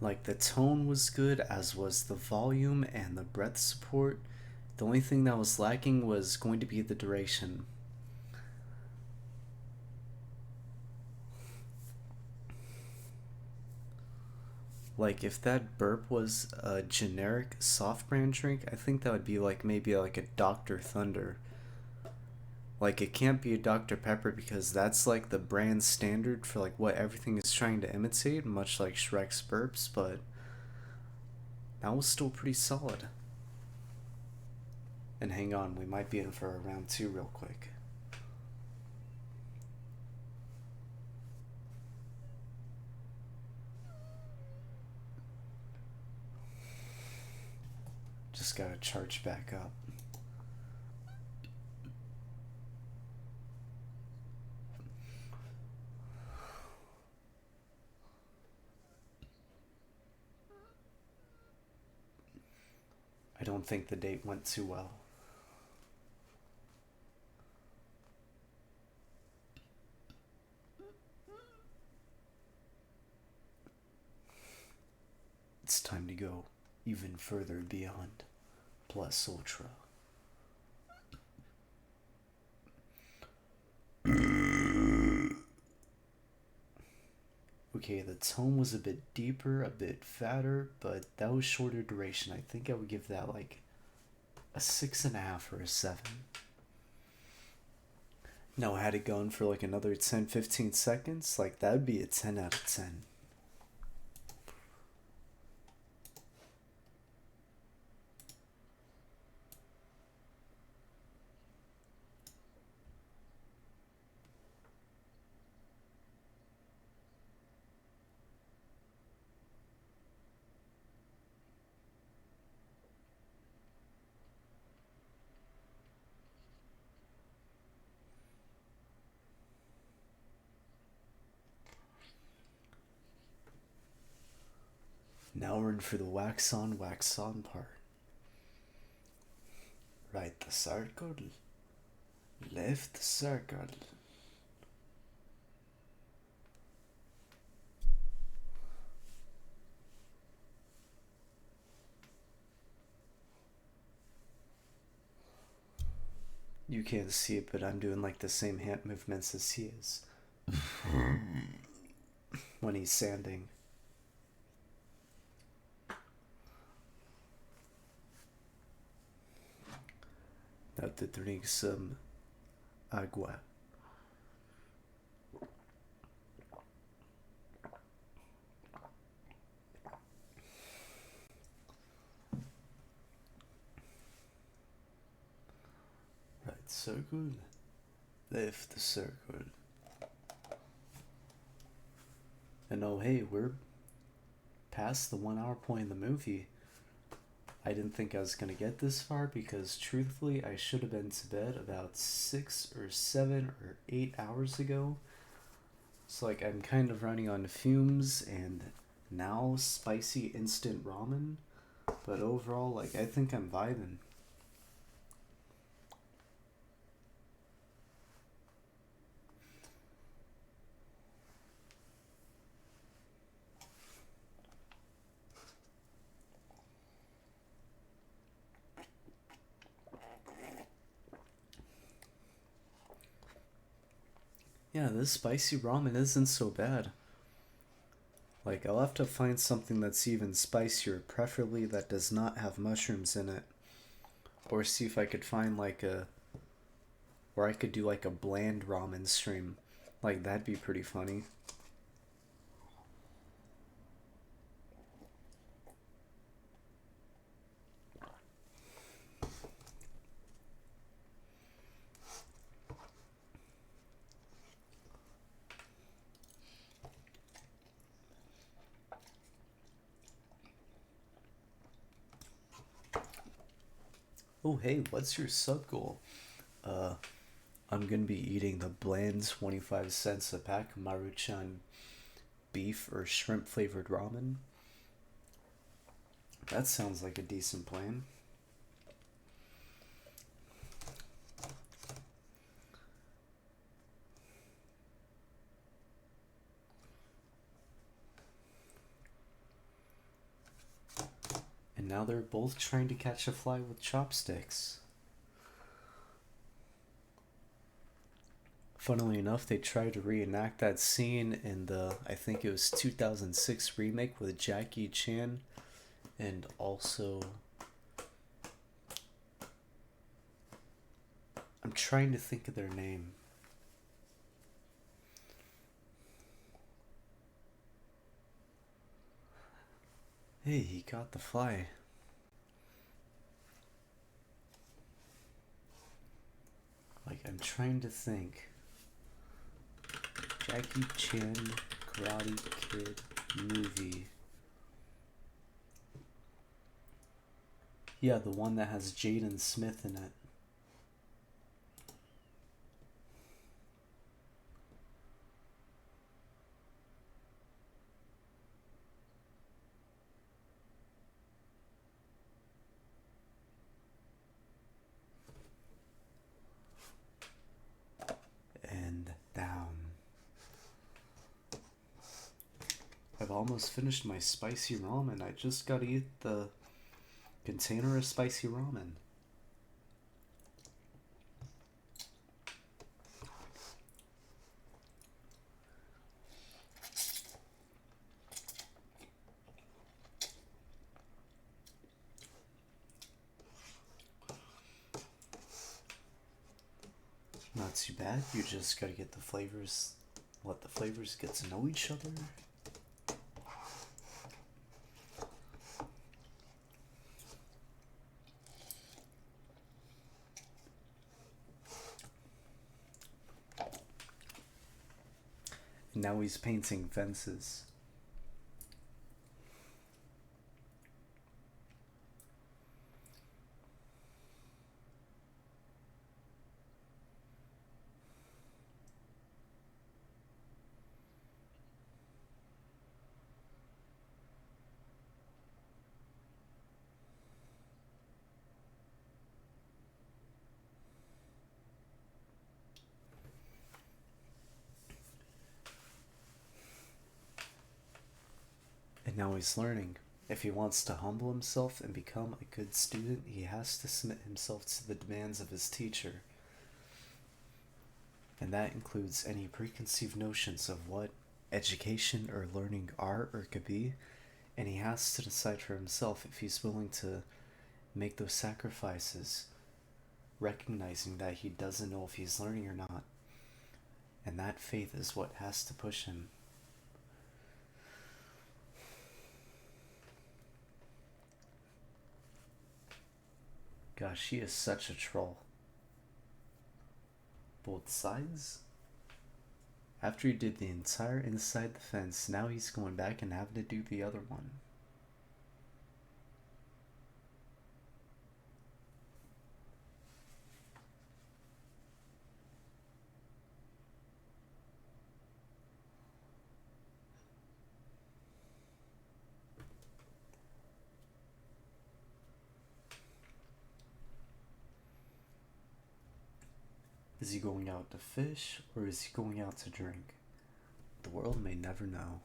Like, the tone was good, as was the volume and the breath support. The only thing that was lacking was going to be the duration. Like, if that burp was a generic soft brand drink, I think that would be like maybe like a Dr. Thunder. Like, it can't be a Dr. Pepper because that's like the brand standard for like what everything is trying to imitate, much like Shrek's burps, but that was still pretty solid. And hang on, we might be in for a round 2 real quick. Just gotta charge back up. I don't think the date went too well. It's time to go even further beyond Plus Ultra. Okay, the tone was a bit deeper, a bit fatter, but that was shorter duration. I think I would give that like a 6.5 or a 7. Now, had it gone for like another 10-15 seconds, like that would be a 10 out of 10. Now we're in for the wax on part. Right the circle, left the circle. You can't see it, but I'm doing like the same hand movements as he is when he's sanding. Now to drink some agua. Right circle, left circle. And oh hey, we're past the 1 hour point in the movie. I didn't think I was gonna get this far because truthfully I should have been to bed about 6 or 7 or 8 hours ago. So like I'm kind of running on fumes and now spicy instant ramen. But overall, like I think I'm vibing. Yeah, this spicy ramen isn't so bad. Like, I'll have to find something that's even spicier, preferably that does not have mushrooms in it. Or see if I could find like a... Or I could do like a bland ramen stream. Like, that'd be pretty funny. Oh, hey, what's your sub goal? Uh, I'm gonna be eating the bland 25 cents a pack Maruchan beef or shrimp flavored ramen. That sounds like a decent plan. And now they're both trying to catch a fly with chopsticks. Funnily enough, they tried to reenact that scene in the, I think it was 2006 remake with Jackie Chan and also. I'm trying to think of their name. Hey, he got the fly. Like, I'm trying to think. Jackie Chan Karate Kid movie. Yeah, the one that has Jaden Smith in it. And down. I've almost finished my spicy ramen. I just gotta eat the container of spicy ramen. Not too bad. You just gotta get the flavors, let the flavors get to know each other. And now he's painting fences. And now he's learning. If he wants to humble himself and become a good student, he has to submit himself to the demands of his teacher. And that includes any preconceived notions of what education or learning are or could be. And he has to decide for himself if he's willing to make those sacrifices, recognizing that he doesn't know if he's learning or not. And that faith is what has to push him. Gosh, she is such a troll. Both sides? After he did the entire inside the fence, now he's going back and having to do the other one. Is he going out to fish or is he going out to drink? The world may never know.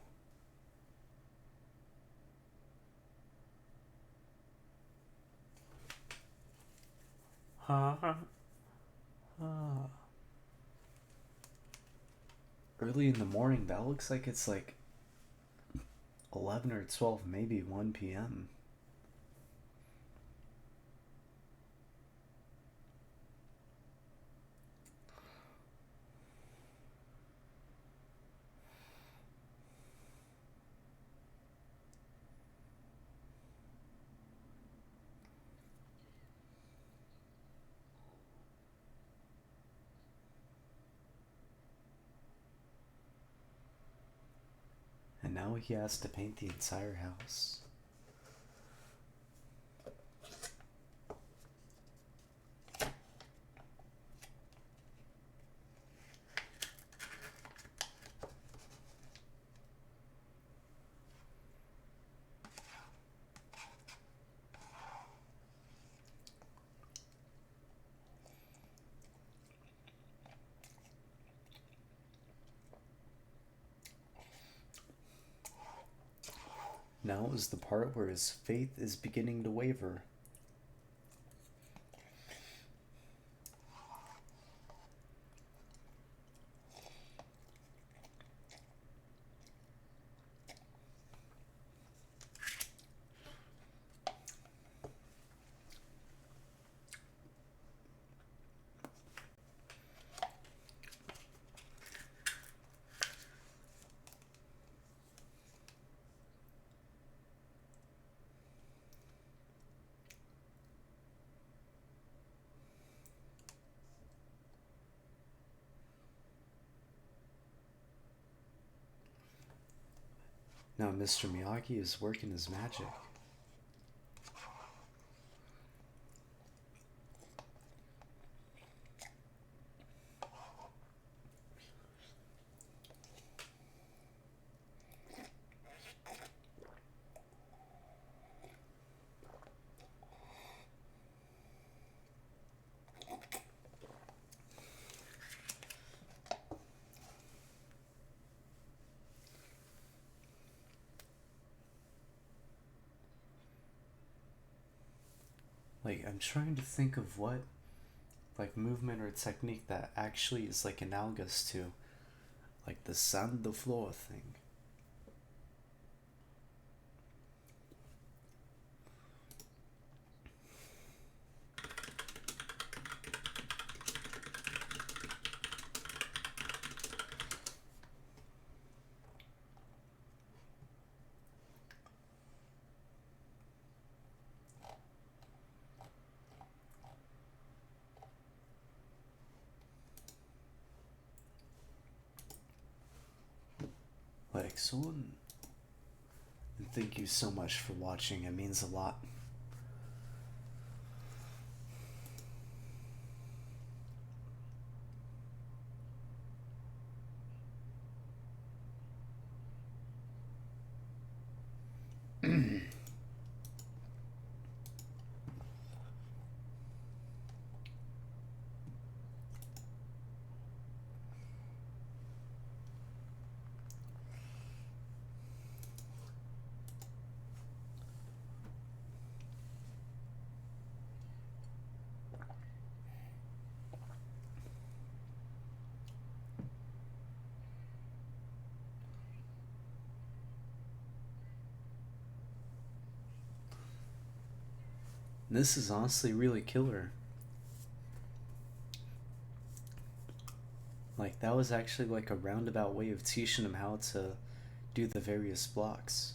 Early in the morning, that looks like it's like 11 or 12, maybe 1 p.m. And now he has to paint the entire house. Now is the part where his faith is beginning to waver. Now Mr. Miyagi is working his magic. Like, I'm trying to think of what, like, movement or technique that actually is, like, analogous to, like, the sand the floor thing. Like, so, and thank you so much for watching. It means a lot. This is honestly really killer. Like, that was actually like a roundabout way of teaching him how to do the various blocks.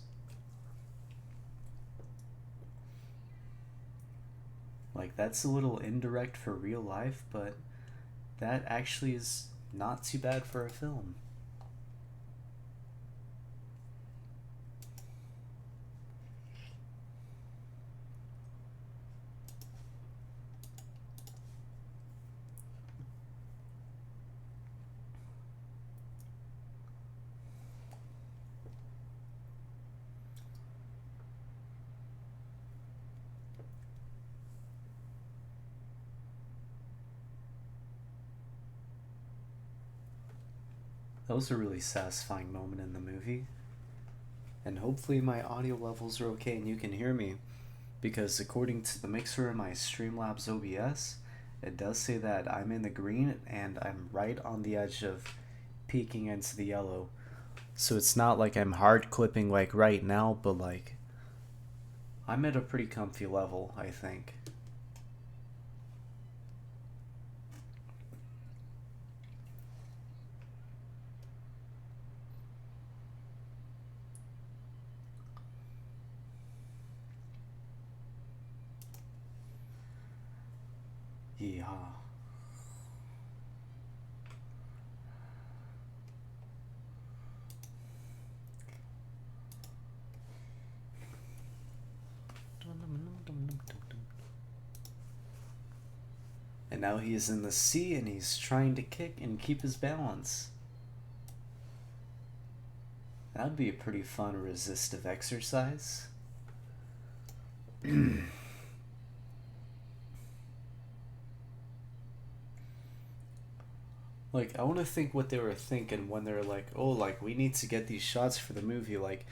Like, that's a little indirect for real life, but that actually is not too bad for a film. That was a really satisfying moment in the movie. And hopefully my audio levels are okay and you can hear me, because according to the mixer in my Streamlabs OBS, it does say that I'm in the green and I'm right on the edge of peeking into the yellow. So it's not like I'm hard clipping like right now, but like I'm at a pretty comfy level, I think. Yeehaw. And now he is in the sea and he's trying to kick and keep his balance. That'd be a pretty fun resistive exercise. Like, I want to think what they were thinking when they're like, oh, like, we need to get these shots for the movie. Like,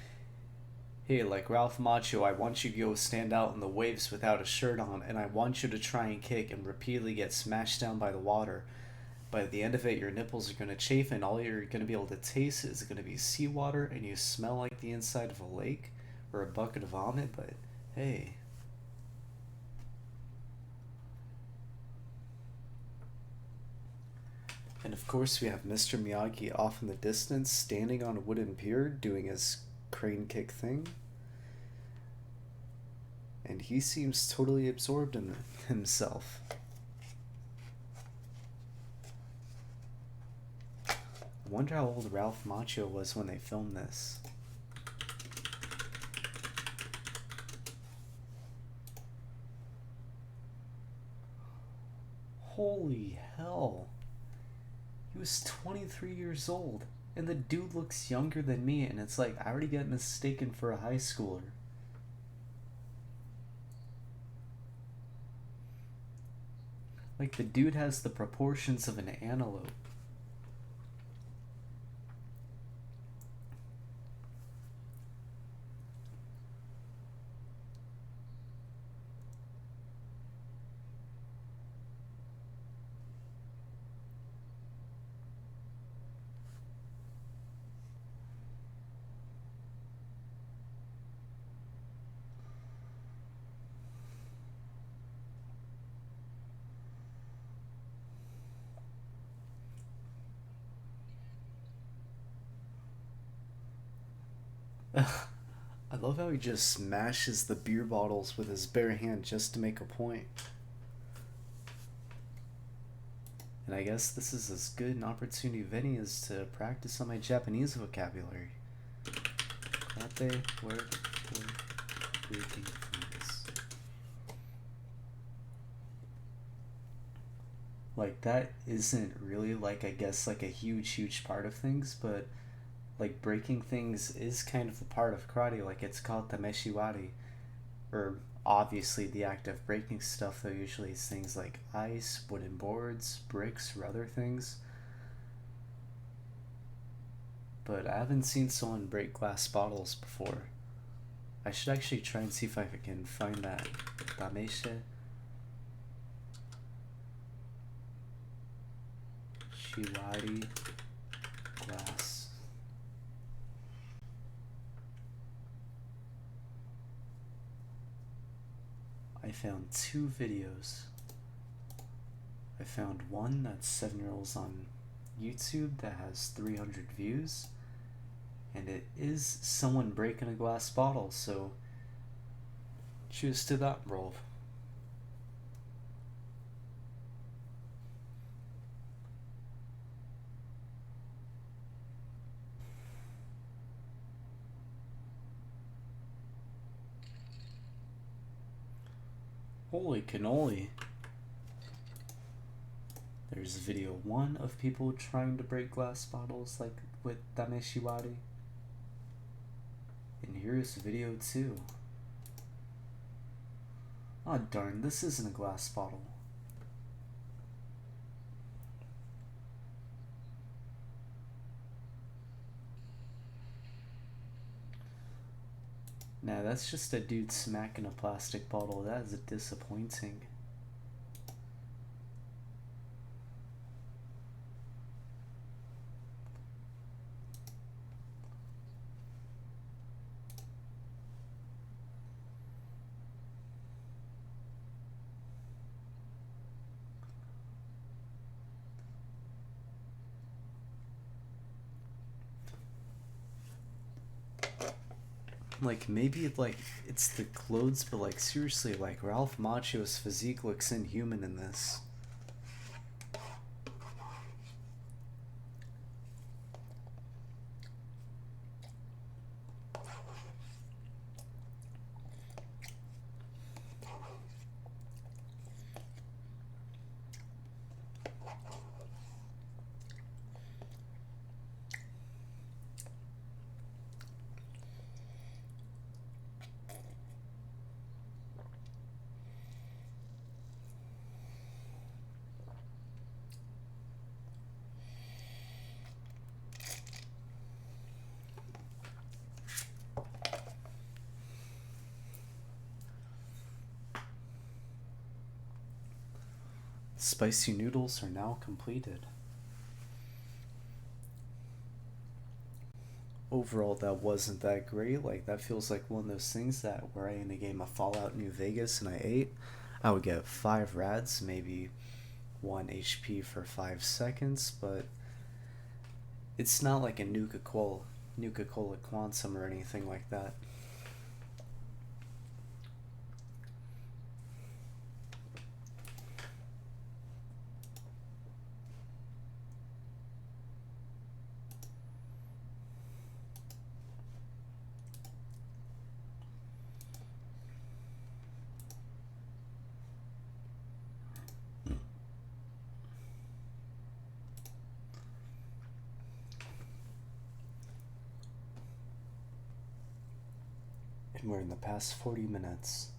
Hey, like Ralph Macchio, I want you to go stand out in the waves without a shirt on, and I want you to try and kick and repeatedly get smashed down by the water. But at the end of it, your nipples are going to chafe, and all you're going to be able to taste is going to be seawater, and you smell like the inside of a lake or a bucket of vomit. But hey. And of course, we have Mr. Miyagi off in the distance, standing on a wooden pier, doing his crane kick thing. And he seems totally absorbed in himself. I wonder how old Ralph Macchio was when they filmed this. Holy hell. He was 23 years old. And the dude looks younger than me, and it's like I already get mistaken for a high schooler. Like, the dude has the proportions of an antelope. I love how he just smashes the beer bottles with his bare hand just to make a point. And I guess this is as good an opportunity as any is to practice on my Japanese vocabulary. Kate word for breaking things. Like, that isn't really, like, I guess, like a huge part of things, but like breaking things is kind of a part of karate. Like, it's called the meshiwari, or obviously the act of breaking stuff, though usually it's things like ice, wooden boards, bricks, or other things. But I haven't seen someone break glass bottles before. I should actually try and see if I can find that. Dameshe Shiwari glass. I found two videos. I found one that's 7-year-olds on YouTube that has 300 views, and it is someone breaking a glass bottle, so cheers to that, bro. Holy cannoli. There's video 1 of people trying to break glass bottles like with dameshiwari. And here's video 2. Aw, oh, darn, this isn't a glass bottle. Nah, that's just a dude smacking a plastic bottle. That is disappointing. Like, maybe, like, it's the clothes, but, like, seriously, like, Ralph Macchio's physique looks inhuman in this. Spicy noodles are now completed. Overall, that wasn't that great. Like, that feels like one of those things that were I in a game of Fallout New Vegas and I ate, I would get 5 rads, maybe 1 HP for 5 seconds, but it's not like a Nuka Cola Quantum or anything like that. And we're in the past 40 minutes.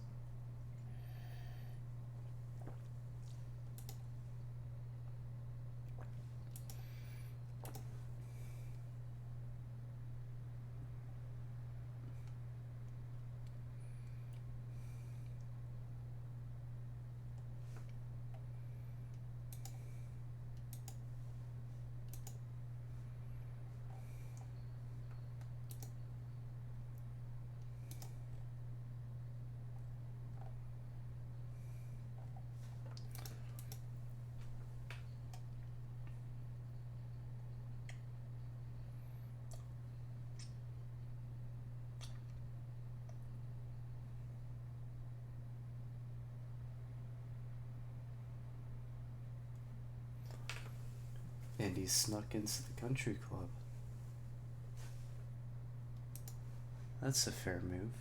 And he snuck into the country club. That's a fair move.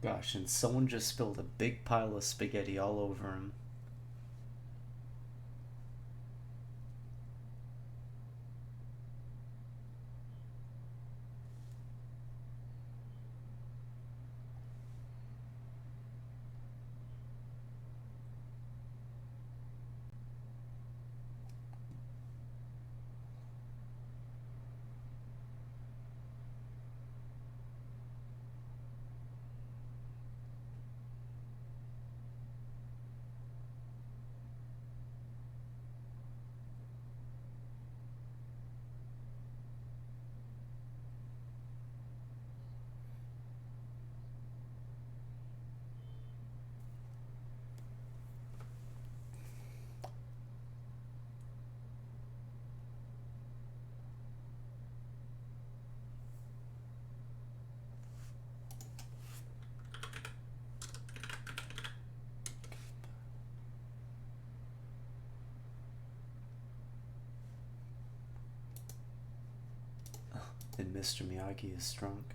Gosh, and someone just spilled a big pile of spaghetti all over him. And Mr. Miyagi is drunk.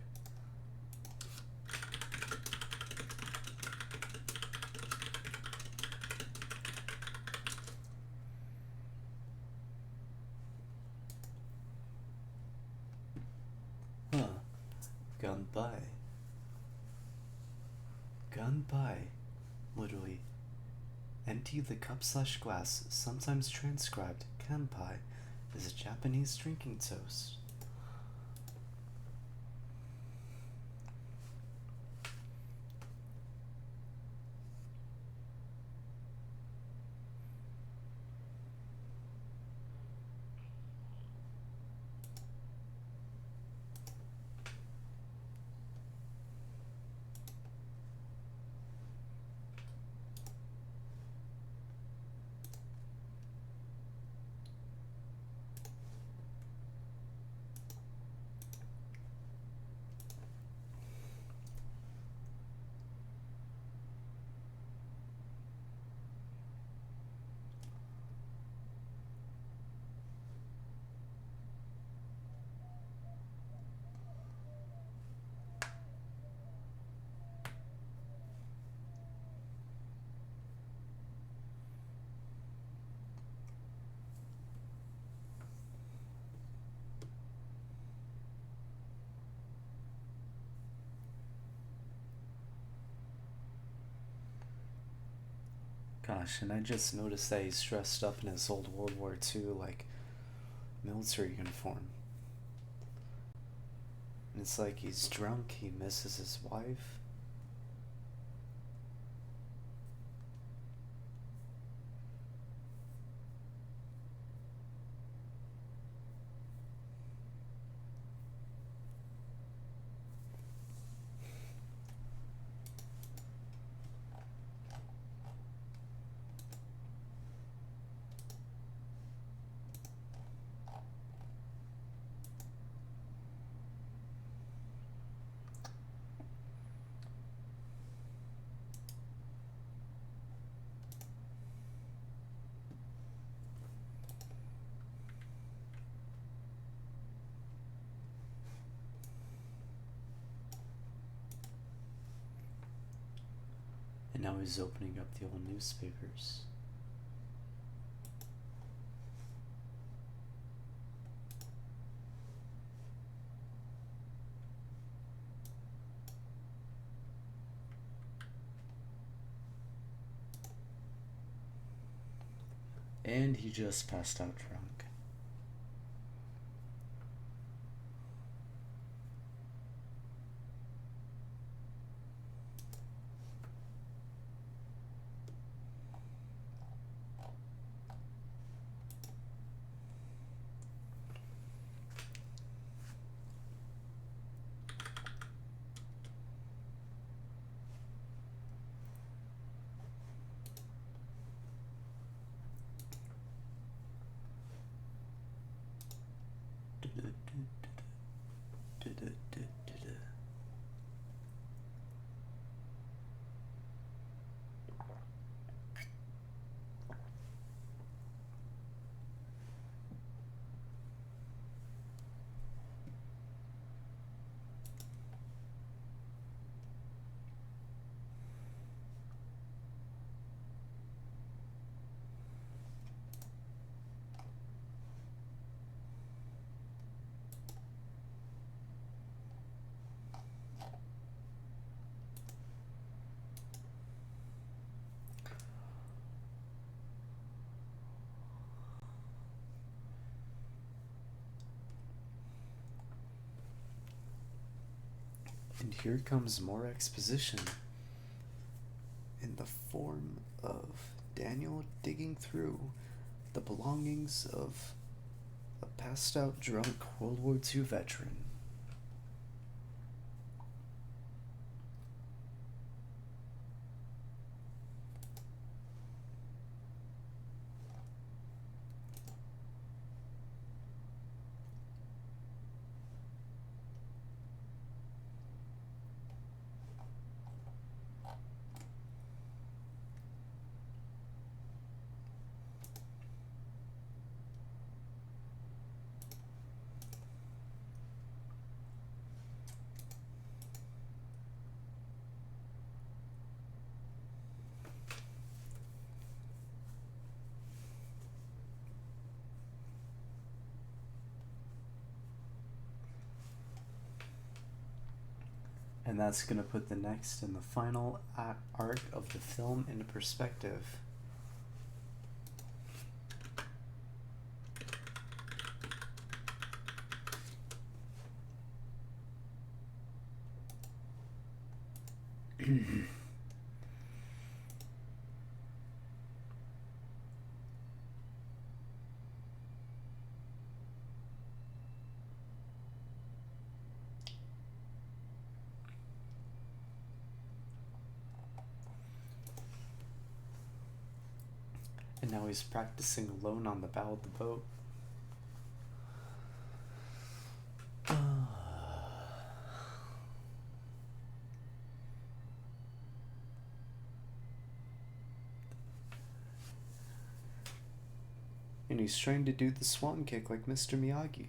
Huh. Gunpai. Gunpai. Literally. Empty the cup/glass, sometimes transcribed kanpai, is a Japanese drinking toast. Gosh, and I just noticed that he's dressed up in his old World War II, like, military uniform. And it's like he's drunk, he misses his wife. And now he's opening up the old newspapers. And he just passed out drunk. And here comes more exposition in the form of Daniel digging through the belongings of a passed out drunk World War II veteran. And that's going to put the next and the final arc of the film into perspective. And now he's practicing alone on the bow of the boat. And he's trying to do the swan kick like Mr. Miyagi.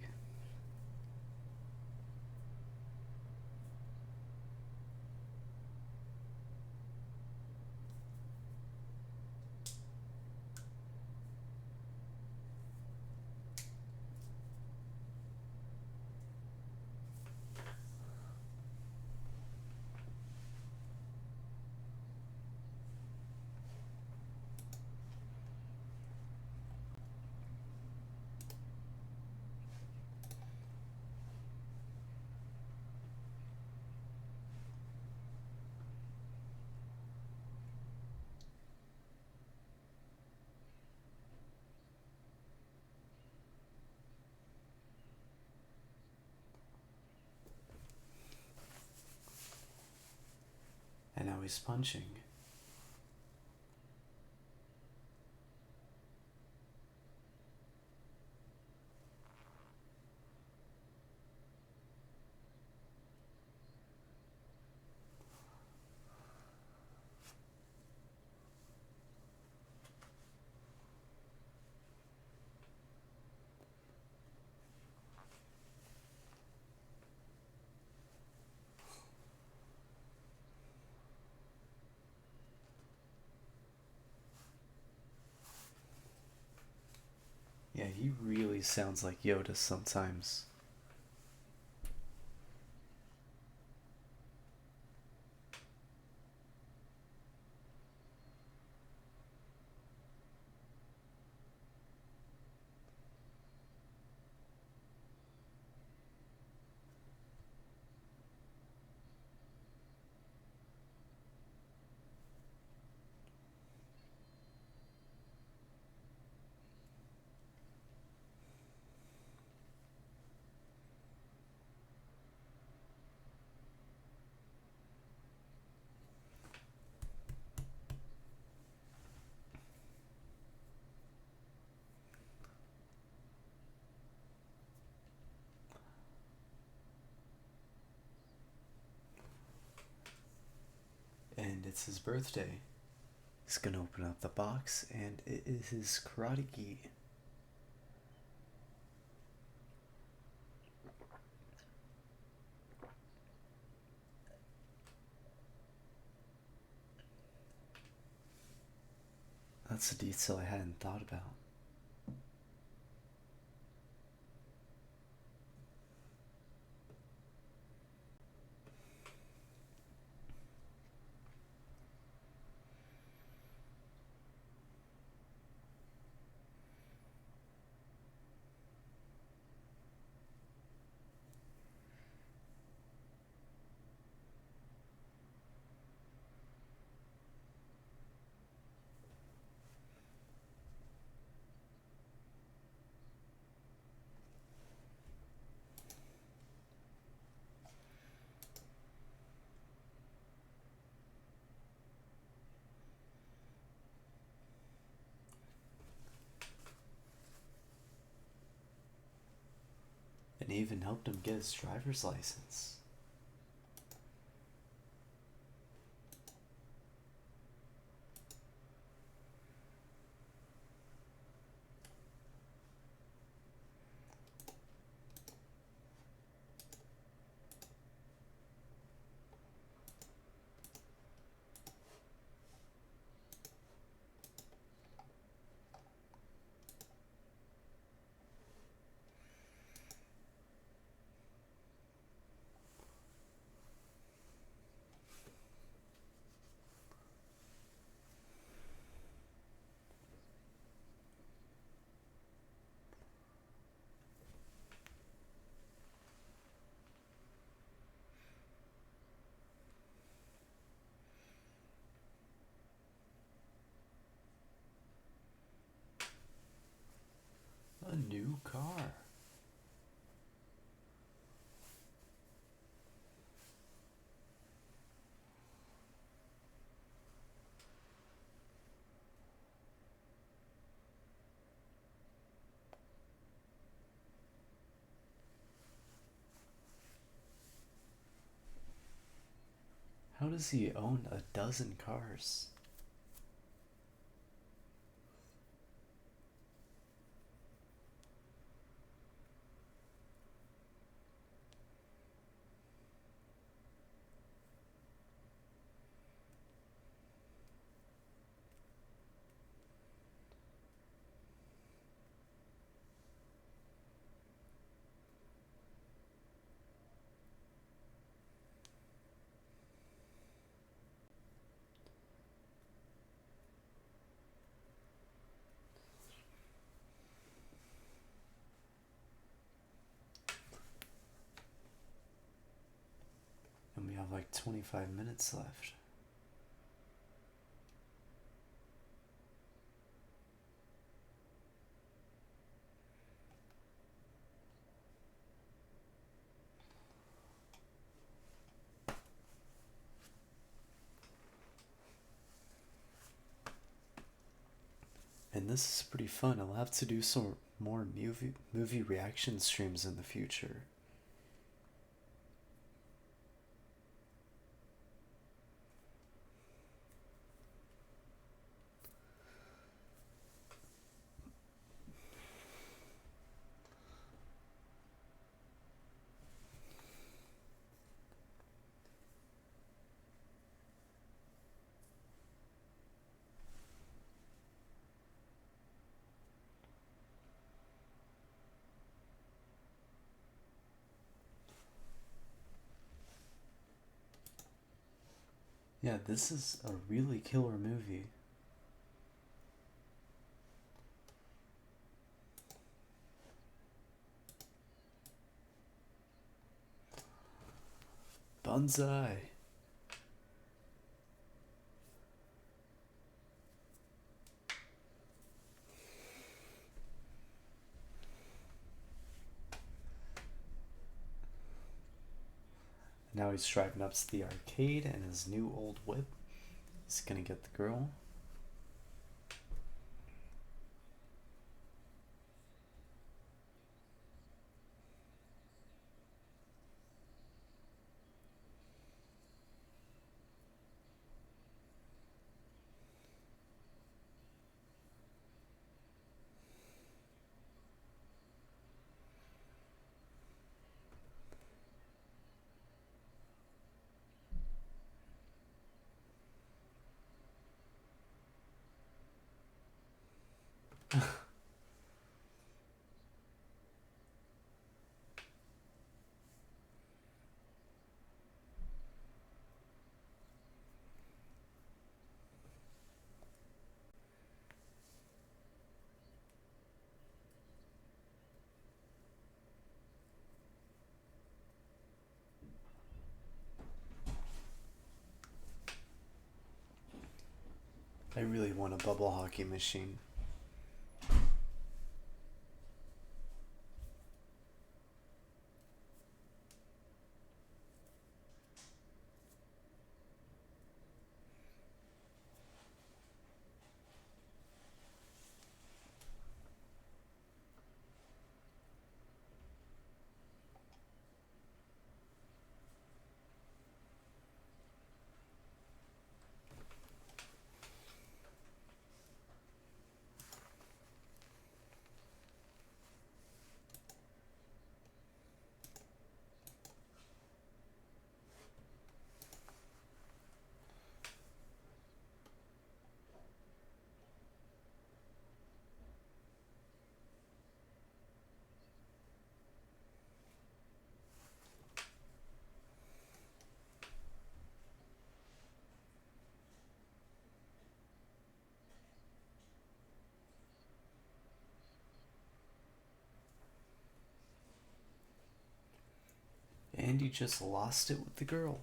Nice punching. Yeah, he really sounds like Yoda sometimes. And it's his birthday. He's gonna open up the box, and it is his karate gi. That's a detail I hadn't thought about. And even helped him get his driver's license. A new car. How does he own a dozen cars? And we have like 25 minutes left. And this is pretty fun. I'll have to do some more movie reaction streams in the future. Yeah, this is a really killer movie. Banzai. Now he's driving up to the arcade and his new old whip. He's gonna get the girl. I really want a bubble hockey machine. And you just lost it with the girl.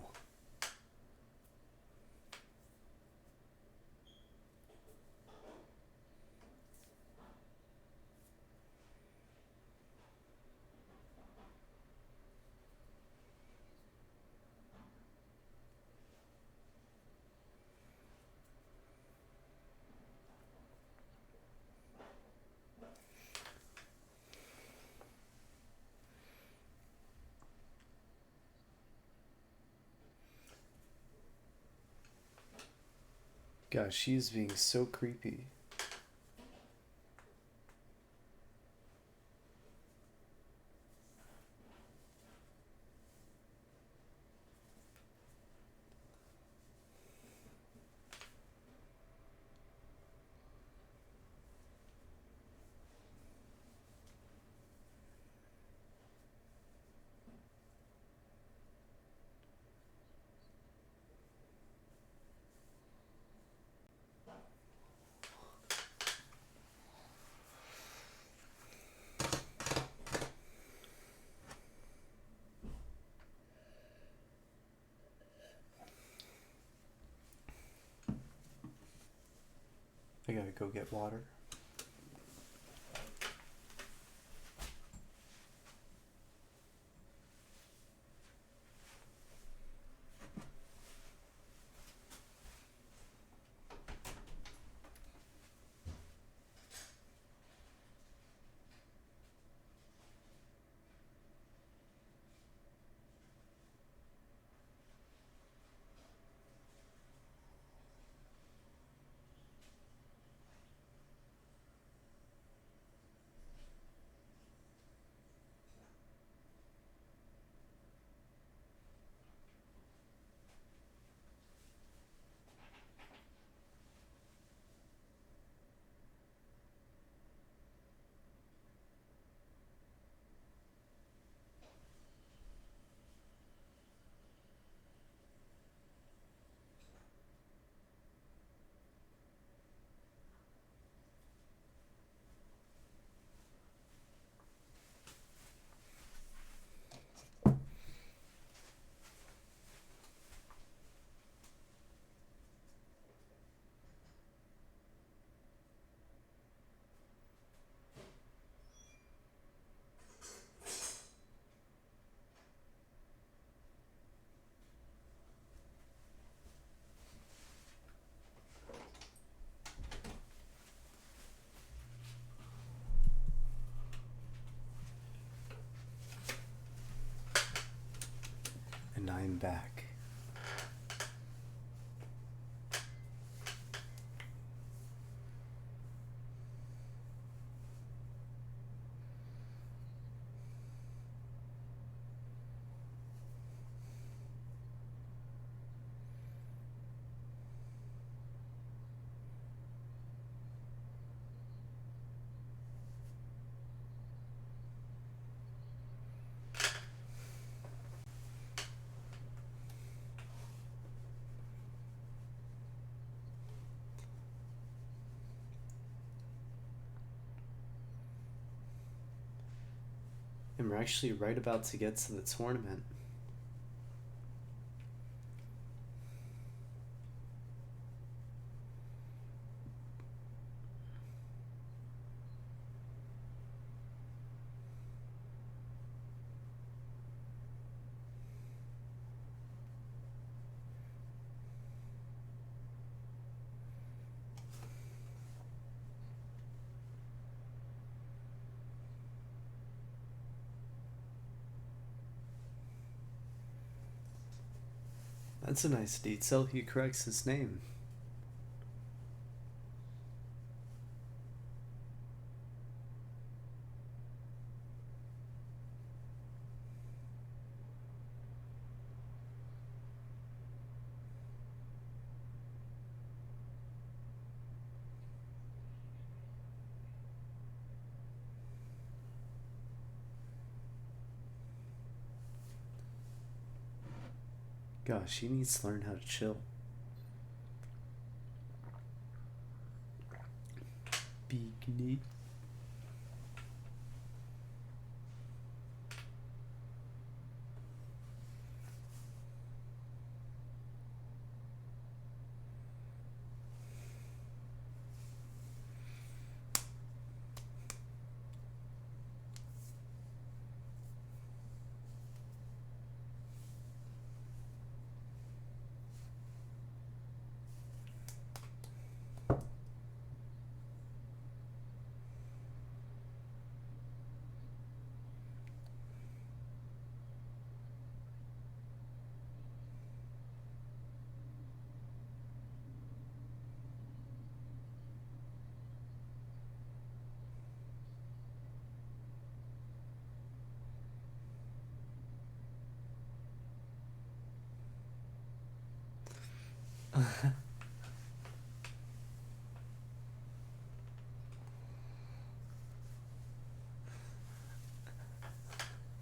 Gosh, she's being so creepy. I gotta go get water. And I'm back. And we're actually right about to get to the tournament. That's a nice detail. He corrects his name. Gosh, he needs to learn how to chill. Big neat.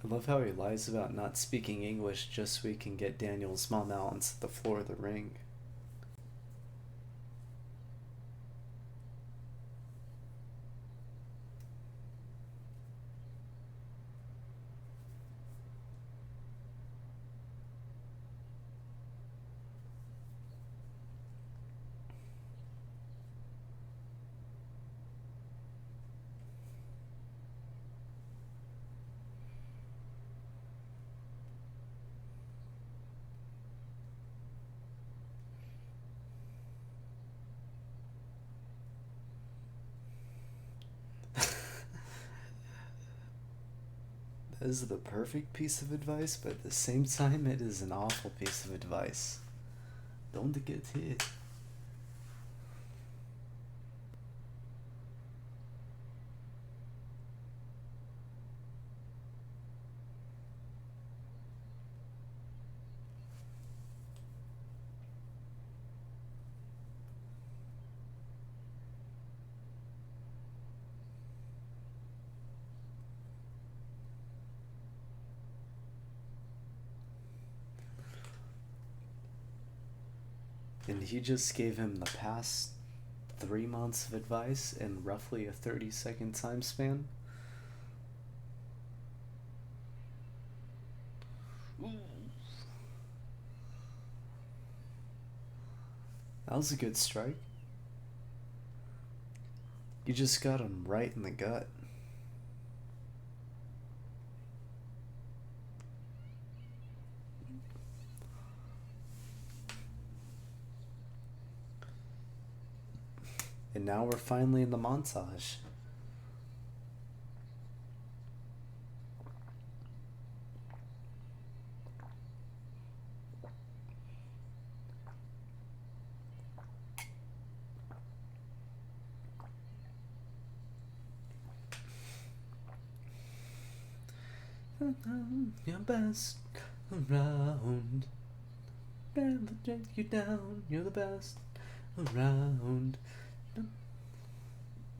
I love how he lies about not speaking English just so he can get Daniel's mom out onto the floor of the ring. That is the perfect piece of advice, but at the same time, it is an awful piece of advice. Don't get hit. And he just gave him the past 3 months of advice in roughly a 30-second time span. That was a good strike. You just got him right in the gut. And now we're finally in the montage. Your best around. Never take you down. You're the best around.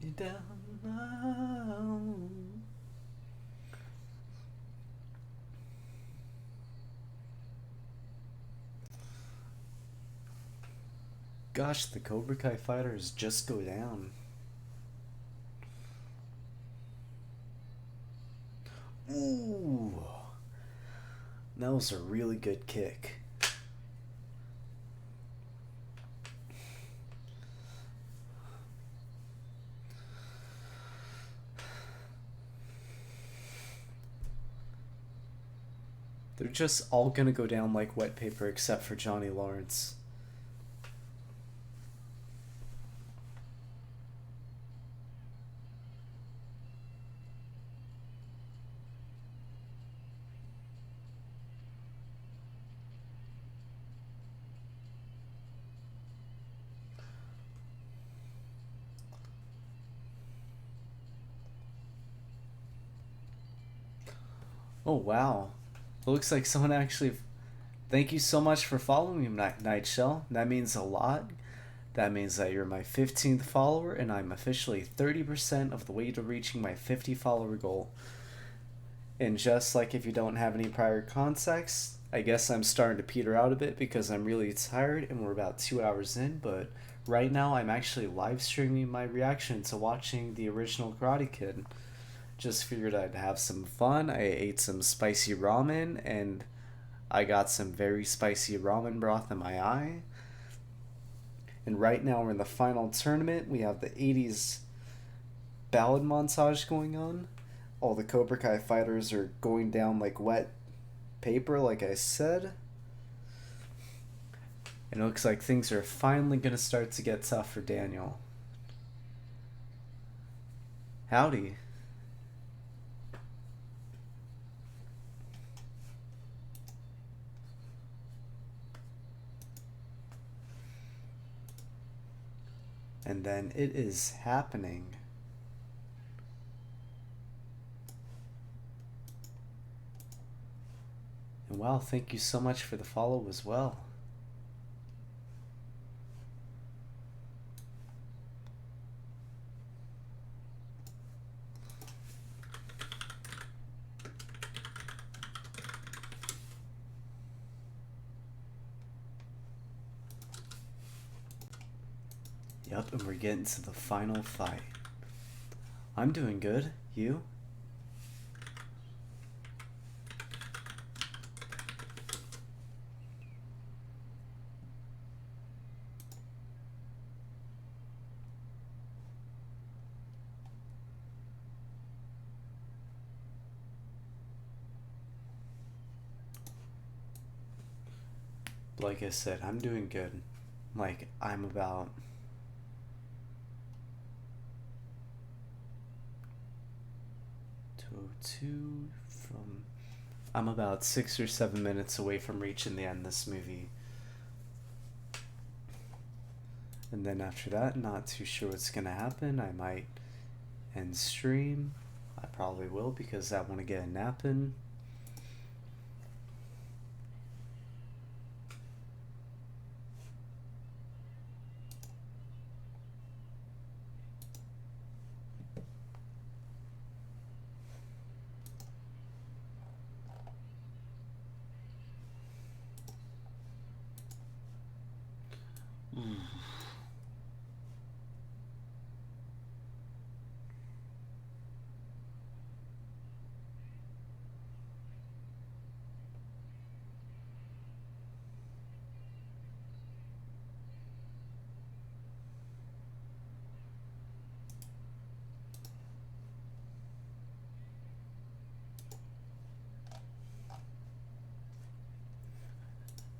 You down now. Gosh, the Cobra Kai fighters just go down. Ooh, that was a really good kick. They're just all gonna go down like wet paper except for Johnny Lawrence. Oh wow. Looks like someone actually. Thank you so much for following me, Nightshell. That means a lot. That means that you're my 15th follower, and I'm officially 30% of the way to reaching my 50 follower goal. And just like if you don't have any prior context, I guess I'm starting to peter out a bit because I'm really tired and we're about 2 hours in, but right now I'm actually live streaming my reaction to watching the original Karate Kid. Just figured I'd have some fun. I ate some spicy ramen and I got some very spicy ramen broth in my eye. And right now we're in the final tournament. We have the 80s ballad montage going on. All the Cobra Kai fighters are going down like wet paper, like I said. And it looks like things are finally going to start to get tough for Daniel. Howdy. And then it is happening. And wow, thank you so much for the follow as well. Yep, and we're getting to the final fight. I'm doing good. You? Like I said, I'm doing good. Like, I'm about 202 from. I'm about 6 or 7 minutes away from reaching the end of this movie. And then after that, not too sure what's gonna happen. I might end stream. I probably will because I want to get a nap in.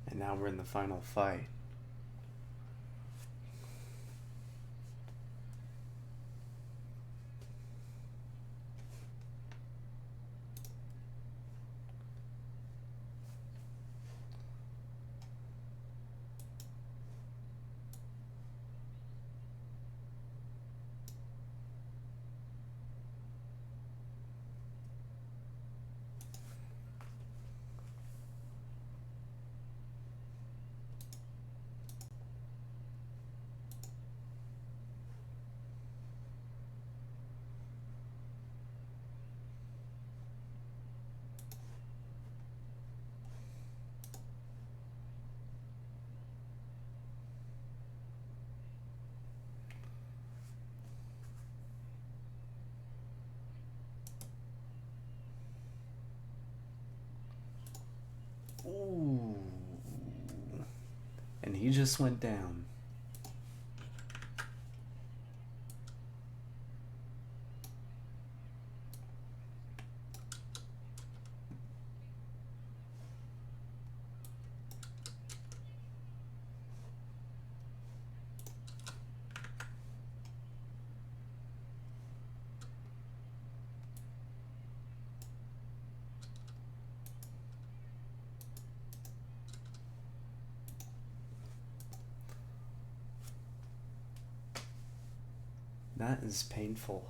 And now we're in the final fight. Ooh. And he just went down. That is painful.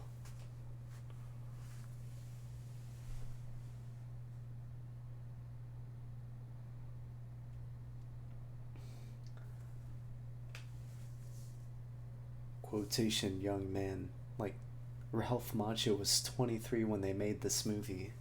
Quotation young man. Like, Ralph Macchio was 23 when they made this movie.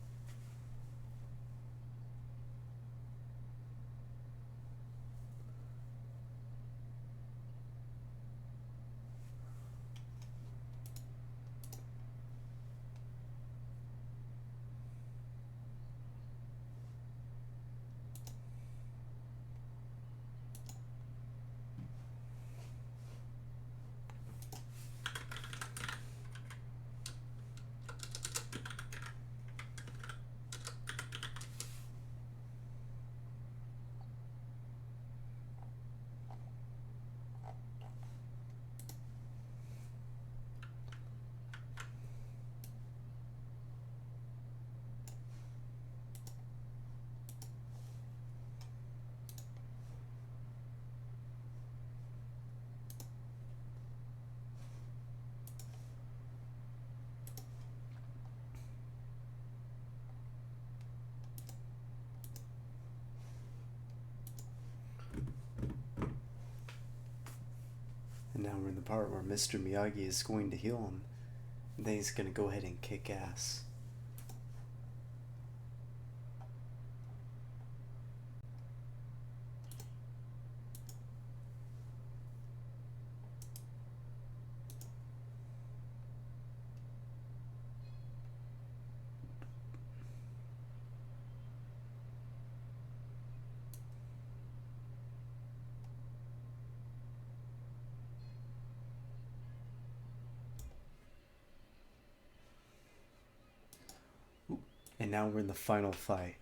And now we're in the part where Mr. Miyagi is going to heal him. And then he's going to go ahead and kick ass. And now we're in the final fight.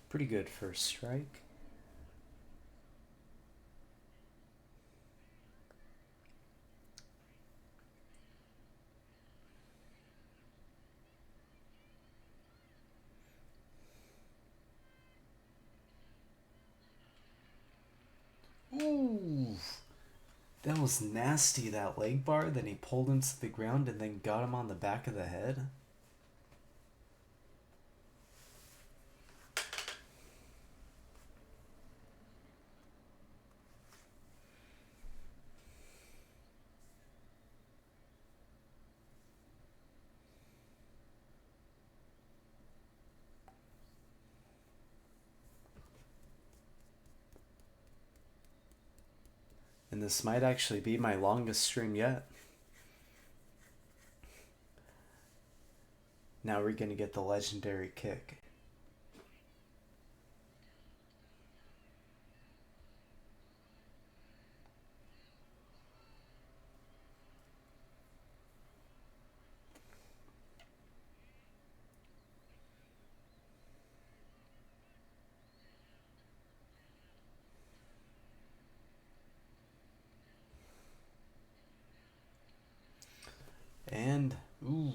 Pretty good first strike. Ooh. That was nasty, that leg bar. Then he pulled him to the ground and then got him on the back of the head. And this might actually be my longest stream yet. Now we're gonna get the legendary kick. Ooh.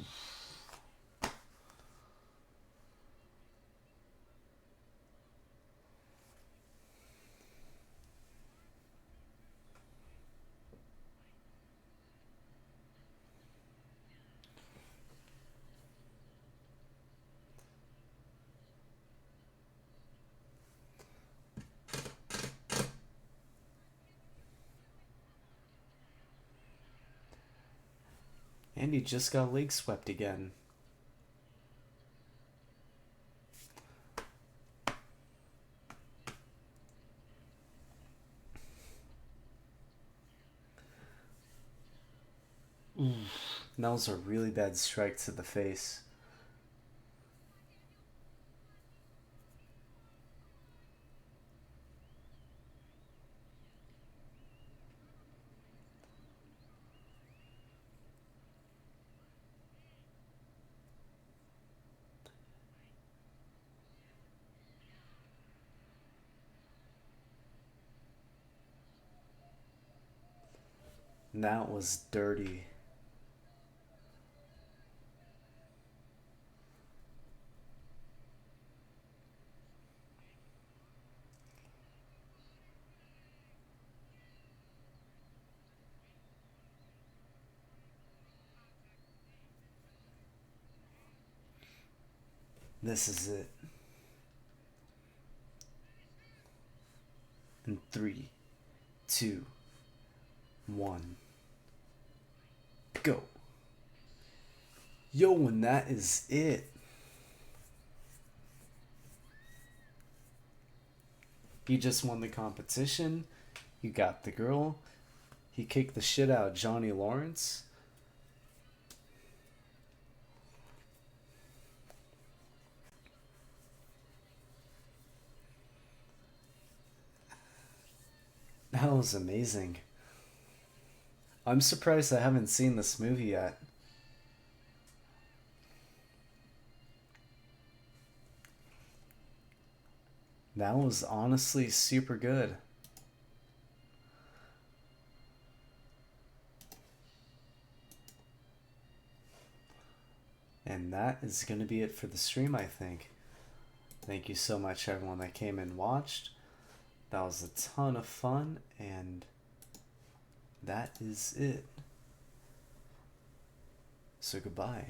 And he just got leg swept again. Ooh. That was a really bad strike to the face. That was dirty. This is it. In 3, 2, 1, go. Yo, and that is it. He just won the competition. He got the girl. He kicked the shit out of Johnny Lawrence. That was amazing. I'm surprised I haven't seen this movie yet. That was honestly super good. And that is going to be it for the stream, I think. Thank you so much, everyone that came and watched. That was a ton of fun, and that is it. So goodbye.